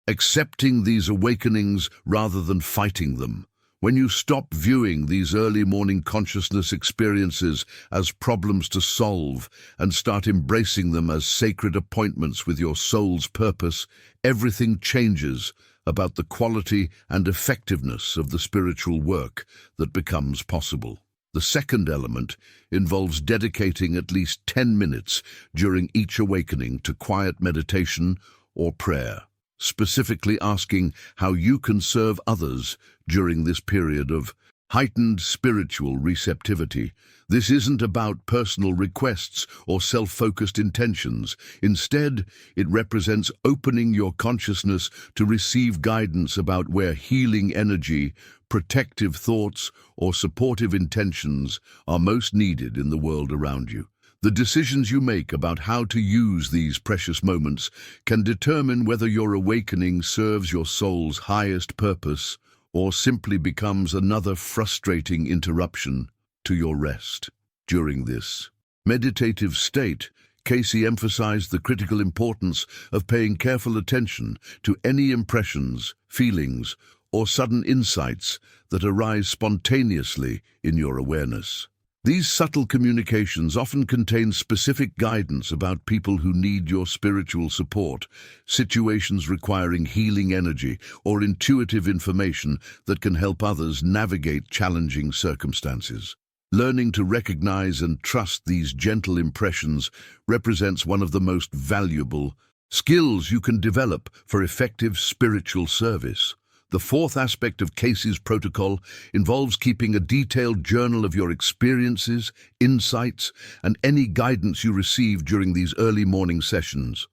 accepting these awakenings rather than fighting them. When you stop viewing these early morning consciousness experiences as problems to solve and start embracing them as sacred appointments with your soul's purpose, everything changes about the quality and effectiveness of the spiritual work that becomes possible. The second element involves dedicating at least 10 minutes during each awakening to quiet meditation or prayer, specifically asking how you can serve others during this period of heightened spiritual receptivity. This isn't about personal requests or self-focused intentions. Instead, it represents opening your consciousness to receive guidance about where healing energy, protective thoughts, or supportive intentions are most needed in the world around you. The decisions you make about how to use these precious moments can determine whether your awakening serves your soul's highest purpose or simply becomes another frustrating interruption to your rest. During this meditative state, Cayce emphasized the critical importance of paying careful attention to any impressions, feelings, or sudden insights that arise spontaneously in your awareness. These subtle communications often contain specific guidance about people who need your spiritual support, situations requiring healing energy, or intuitive information that can help others navigate challenging circumstances. Learning to recognize and trust these gentle impressions represents one of the most valuable skills you can develop for effective spiritual service. The fourth aspect of Cayce's protocol involves keeping a detailed journal of your experiences, insights, and any guidance you receive during these early morning sessions.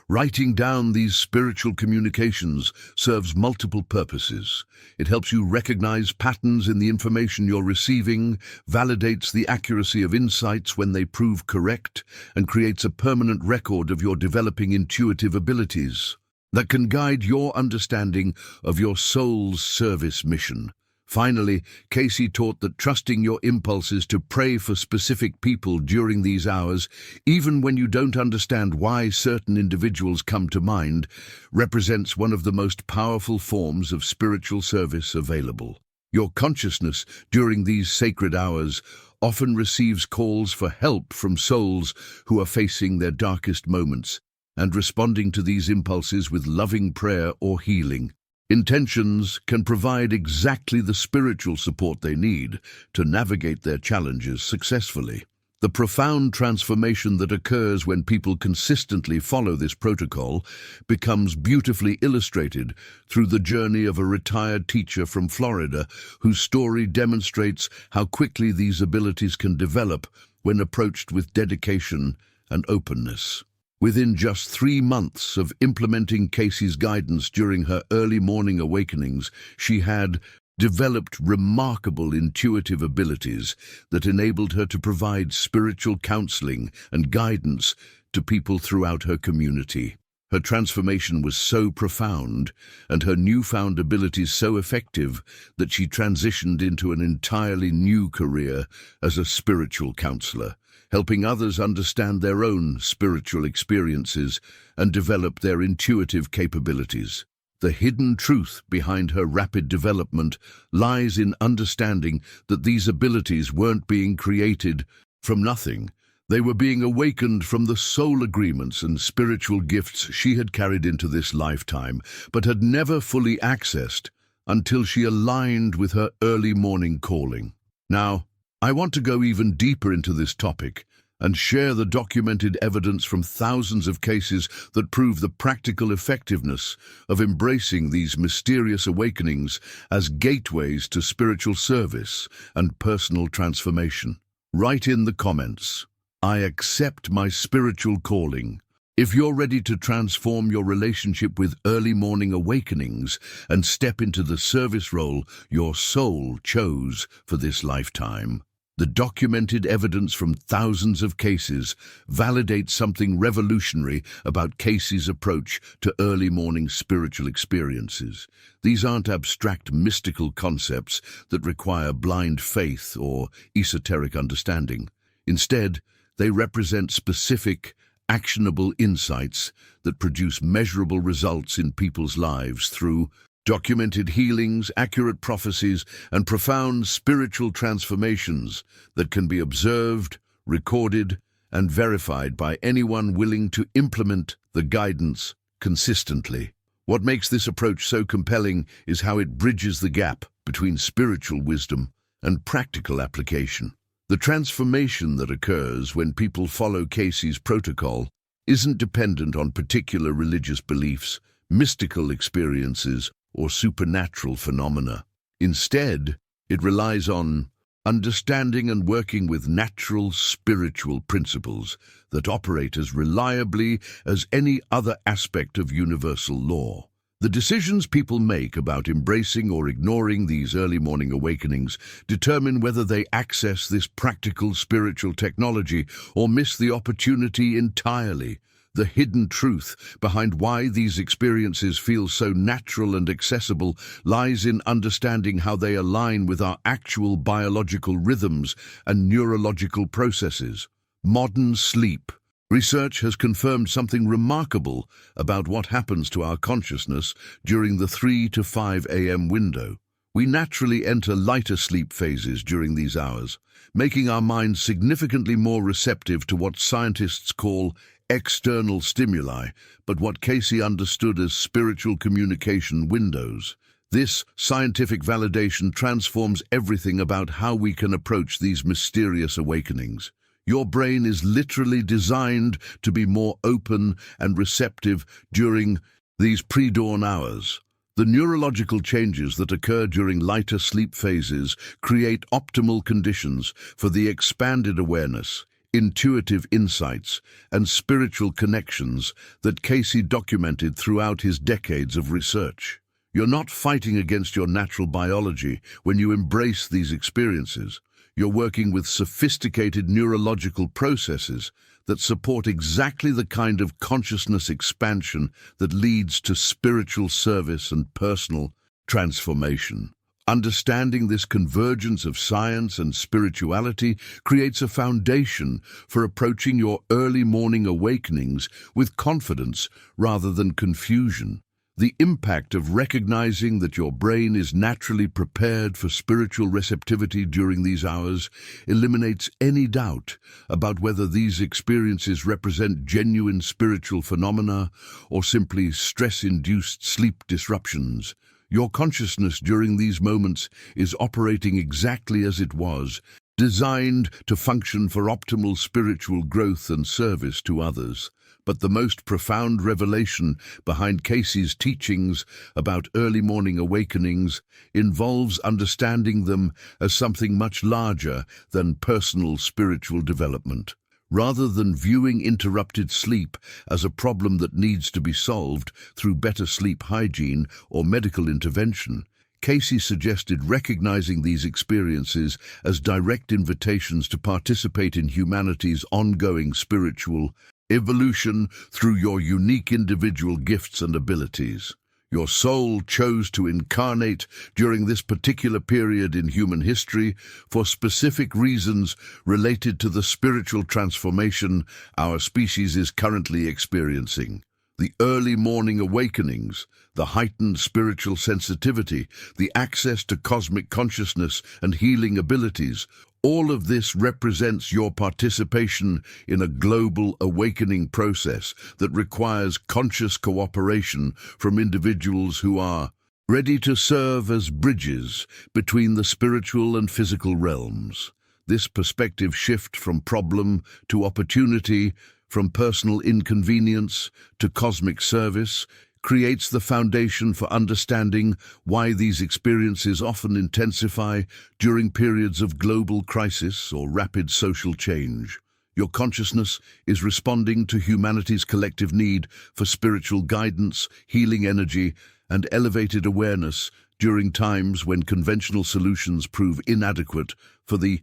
Writing down these spiritual communications serves multiple purposes. It helps you recognize patterns in the information you're receiving, validates the accuracy of insights when they prove correct, and creates a permanent record of your developing intuitive abilities that can guide your understanding of your soul's service mission. Finally, Cayce taught that trusting your impulses to pray for specific people during these hours, even when you don't understand why certain individuals come to mind, represents one of the most powerful forms of spiritual service available. Your consciousness during these sacred hours often receives calls for help from souls who are facing their darkest moments, and responding to these impulses with loving prayer or healing intentions can provide exactly the spiritual support they need to navigate their challenges successfully. The profound transformation that occurs when people consistently follow this protocol becomes beautifully illustrated through the journey of a retired teacher from Florida whose story demonstrates how quickly these abilities can develop when approached with dedication and openness. Within just 3 months of implementing Cayce's guidance during her early morning awakenings, she had developed remarkable intuitive abilities that enabled her to provide spiritual counseling and guidance to people throughout her community. Her transformation was so profound and her newfound abilities so effective that she transitioned into an entirely new career as a spiritual counselor, helping others understand their own spiritual experiences and develop their intuitive capabilities. The hidden truth behind her rapid development lies in understanding that these abilities weren't being created from nothing. They were being awakened from the soul agreements and spiritual gifts she had carried into this lifetime, but had never fully accessed until she aligned with her early morning calling. Now, I want to go even deeper into this topic and share the documented evidence from thousands of cases that prove the practical effectiveness of embracing these mysterious awakenings as gateways to spiritual service and personal transformation. Write in the comments, "I accept my spiritual calling," if you're ready to transform your relationship with early morning awakenings and step into the service role your soul chose for this lifetime. The documented evidence from thousands of cases validates something revolutionary about Cayce's approach to early morning spiritual experiences. These aren't abstract mystical concepts that require blind faith or esoteric understanding. Instead, they represent specific, actionable insights that produce measurable results in people's lives through documented healings, accurate prophecies, and profound spiritual transformations that can be observed, recorded, and verified by anyone willing to implement the guidance consistently. What makes this approach so compelling is how it bridges the gap between spiritual wisdom and practical application. The transformation that occurs when people follow Cayce's protocol isn't dependent on particular religious beliefs, mystical experiences, or supernatural phenomena. Instead, it relies on understanding and working with natural spiritual principles that operate as reliably as any other aspect of universal law. The decisions people make about embracing or ignoring these early morning awakenings determine whether they access this practical spiritual technology or miss the opportunity entirely. The hidden truth behind why these experiences feel so natural and accessible lies in understanding how they align with our actual biological rhythms and neurological processes. Modern sleep. Research has confirmed something remarkable about what happens to our consciousness during the 3 to 5 a.m. window. We naturally enter lighter sleep phases during these hours, making our minds significantly more receptive to what scientists call external stimuli, but what Cayce understood as spiritual communication windows. This scientific validation transforms everything about how we can approach these mysterious awakenings. Your brain is literally designed to be more open and receptive during these pre-dawn hours. The neurological changes that occur during lighter sleep phases create optimal conditions for the expanded awareness, intuitive insights, and spiritual connections that Cayce documented throughout his decades of research. You're not fighting against your natural biology when you embrace these experiences. You're working with sophisticated neurological processes that support exactly the kind of consciousness expansion that leads to spiritual service and personal transformation. Understanding this convergence of science and spirituality creates a foundation for approaching your early morning awakenings with confidence rather than confusion. The impact of recognizing that your brain is naturally prepared for spiritual receptivity during these hours eliminates any doubt about whether these experiences represent genuine spiritual phenomena or simply stress-induced sleep disruptions. Your consciousness during these moments is operating exactly as it was, designed to function for optimal spiritual growth and service to others. But the most profound revelation behind Cayce's teachings about early morning awakenings involves understanding them as something much larger than personal spiritual development. Rather than viewing interrupted sleep as a problem that needs to be solved through better sleep hygiene or medical intervention, Cayce suggested recognizing these experiences as direct invitations to participate in humanity's ongoing spiritual evolution through your unique individual gifts and abilities. Your soul chose to incarnate during this particular period in human history for specific reasons related to the spiritual transformation our species is currently experiencing. The early morning awakenings, the heightened spiritual sensitivity, the access to cosmic consciousness and healing abilities, all of this represents your participation in a global awakening process that requires conscious cooperation from individuals who are ready to serve as bridges between the spiritual and physical realms. This perspective shift from problem to opportunity, from personal inconvenience to cosmic service, creates the foundation for understanding why these experiences often intensify during periods of global crisis or rapid social change. Your consciousness is responding to humanity's collective need for spiritual guidance, healing energy, and elevated awareness during times when conventional solutions prove inadequate for the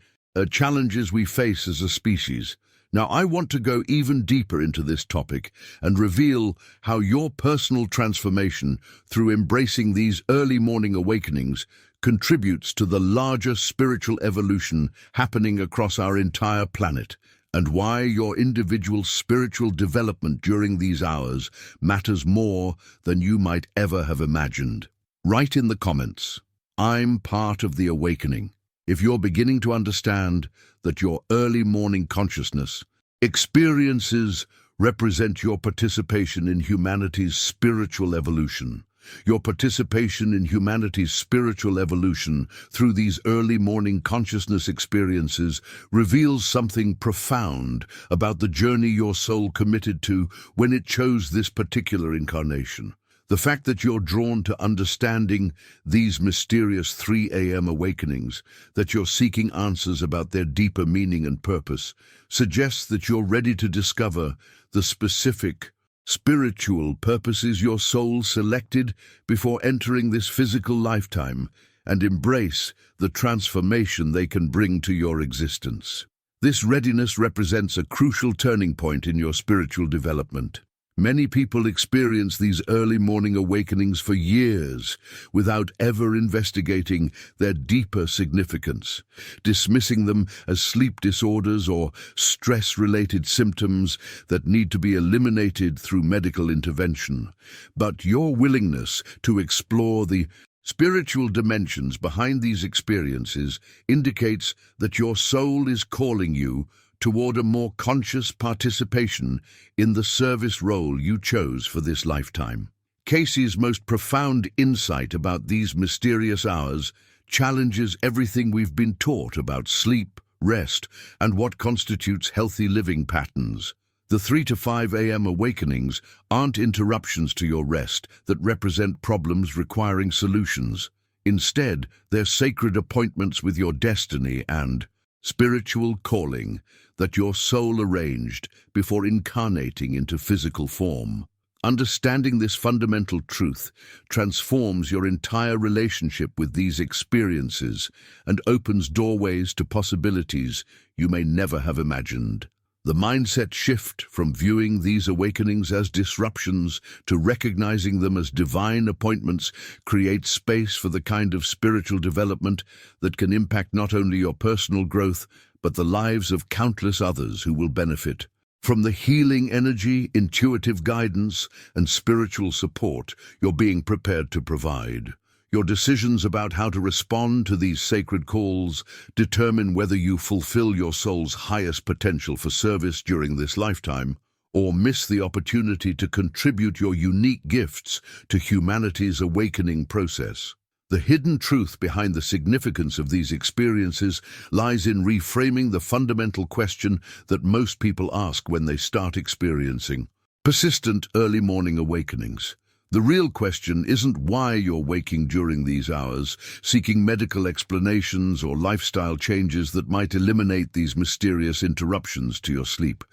challenges we face as a species. Now, I want to go even deeper into this topic and reveal how your personal transformation through embracing these early morning awakenings contributes to the larger spiritual evolution happening across our entire planet, and why your individual spiritual development during these hours matters more than you might ever have imagined. Write in the comments, "I'm part of the awakening," if you're beginning to understand that your early morning consciousness experiences represent your participation in humanity's spiritual evolution. Your participation in humanity's spiritual evolution through these early morning consciousness experiences reveals something profound about the journey your soul committed to when it chose this particular incarnation. The fact that you're drawn to understanding these mysterious 3 a.m. awakenings, that you're seeking answers about their deeper meaning and purpose, suggests that you're ready to discover the specific spiritual purposes your soul selected before entering this physical lifetime and embrace the transformation they can bring to your existence. This readiness represents a crucial turning point in your spiritual development. Many people experience these early morning awakenings for years without ever investigating their deeper significance, dismissing them as sleep disorders or stress-related symptoms that need to be eliminated through medical intervention. But your willingness to explore the spiritual dimensions behind these experiences indicates that your soul is calling you toward a more conscious participation in the service role you chose for this lifetime. Cayce's most profound insight about these mysterious hours challenges everything we've been taught about sleep, rest, and what constitutes healthy living patterns. The 3 to 5 a.m. awakenings aren't interruptions to your rest that represent problems requiring solutions. Instead, they're sacred appointments with your destiny and spiritual calling that your soul arranged before incarnating into physical form. Understanding this fundamental truth transforms your entire relationship with these experiences and opens doorways to possibilities you may never have imagined. The mindset shift from viewing these awakenings as disruptions to recognizing them as divine appointments creates space for the kind of spiritual development that can impact not only your personal growth, but the lives of countless others who will benefit. From the healing energy, intuitive guidance, and spiritual support you're being prepared to provide. Your decisions about how to respond to these sacred calls determine whether you fulfill your soul's highest potential for service during this lifetime, or miss the opportunity to contribute your unique gifts to humanity's awakening process. The hidden truth behind the significance of these experiences lies in reframing the fundamental question that most people ask when they start experiencing persistent early morning awakenings. The real question isn't why you're waking during these hours, seeking medical explanations or lifestyle changes that might eliminate these mysterious interruptions to your sleep.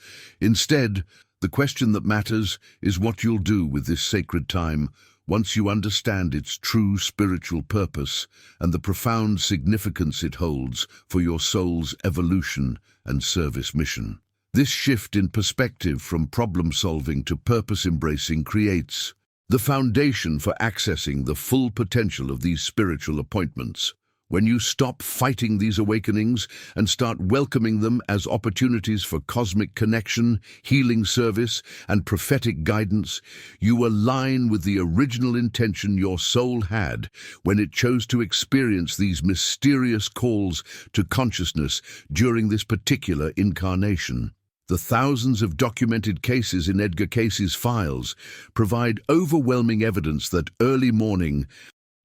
Instead, the question that matters is what you'll do with this sacred time once you understand its true spiritual purpose and the profound significance it holds for your soul's evolution and service mission. This shift in perspective from problem-solving to purpose-embracing creates the foundation for accessing the full potential of these spiritual appointments. When you stop fighting these awakenings and start welcoming them as opportunities for cosmic connection, healing service, and prophetic guidance, you align with the original intention your soul had when it chose to experience these mysterious calls to consciousness during this particular incarnation. The thousands of documented cases in Edgar Cayce's files provide overwhelming evidence that early morning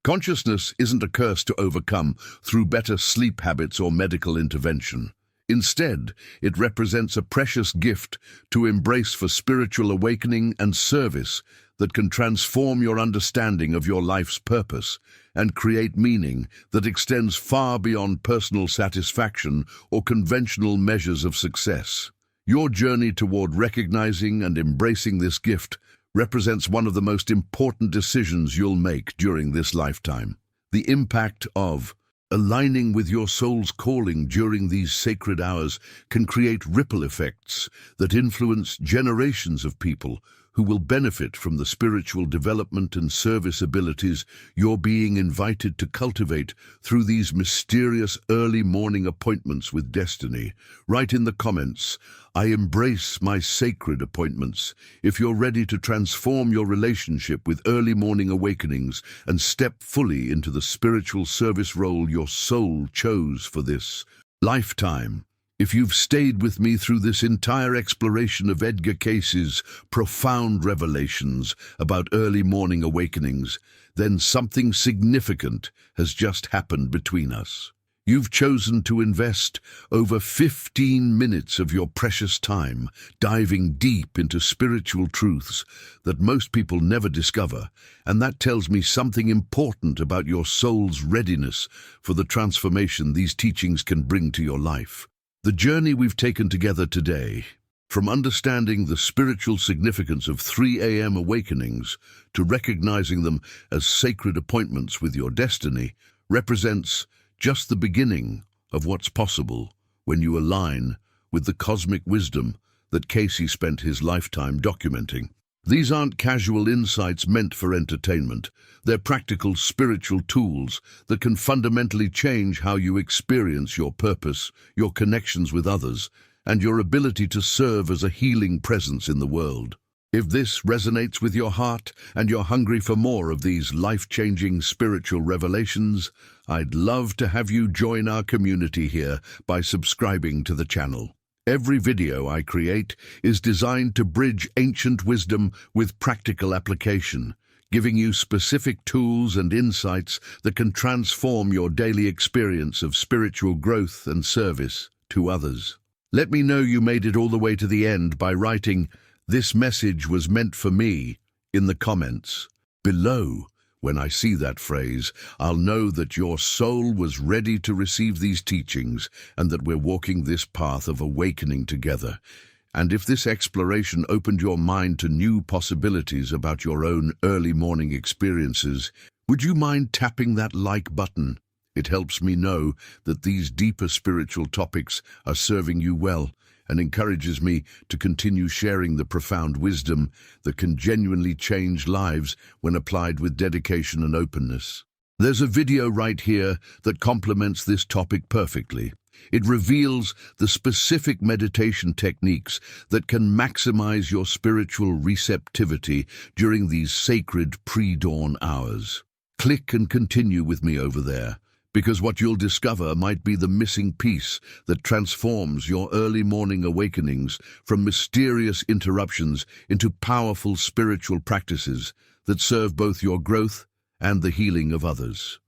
consciousness isn't a curse to overcome through better sleep habits or medical intervention. Instead, it represents a precious gift to embrace for spiritual awakening and service that can transform your understanding of your life's purpose and create meaning that extends far beyond personal satisfaction or conventional measures of success. Your journey toward recognizing and embracing this gift represents one of the most important decisions you'll make during this lifetime. The impact of aligning with your soul's calling during these sacred hours can create ripple effects that influence generations of people who will benefit from the spiritual development and service abilities you're being invited to cultivate through these mysterious early morning appointments with destiny. Write in the comments, "I embrace my sacred appointments," if you're ready to transform your relationship with early morning awakenings and step fully into the spiritual service role your soul chose for this lifetime. If you've stayed with me through this entire exploration of Edgar Cayce's profound revelations about early morning awakenings, then something significant has just happened between us. You've chosen to invest over 15 minutes of your precious time diving deep into spiritual truths that most people never discover, and that tells me something important about your soul's readiness for the transformation these teachings can bring to your life. The journey we've taken together today, from understanding the spiritual significance of 3 a.m. awakenings to recognizing them as sacred appointments with your destiny, represents just the beginning of what's possible when you align with the cosmic wisdom that Cayce spent his lifetime documenting. These aren't casual insights meant for entertainment. They're practical spiritual tools that can fundamentally change how you experience your purpose, your connections with others, and your ability to serve as a healing presence in the world. If this resonates with your heart and you're hungry for more of these life-changing spiritual revelations, I'd love to have you join our community here by subscribing to the channel. Every video I create is designed to bridge ancient wisdom with practical application, giving you specific tools and insights that can transform your daily experience of spiritual growth and service to others. Let me know you made it all the way to the end by writing, "This message was meant for me," in the comments below. When I see that phrase, I'll know that your soul was ready to receive these teachings and that we're walking this path of awakening together. And if this exploration opened your mind to new possibilities about your own early morning experiences, would you mind tapping that like button? It helps me know that these deeper spiritual topics are serving you well and encourages me to continue sharing the profound wisdom that can genuinely change lives when applied with dedication and openness. There's a video right here that complements this topic perfectly. It reveals the specific meditation techniques that can maximize your spiritual receptivity during these sacred pre-dawn hours. Click and continue with me over there, because what you'll discover might be the missing piece that transforms your early morning awakenings from mysterious interruptions into powerful spiritual practices that serve both your growth and the healing of others.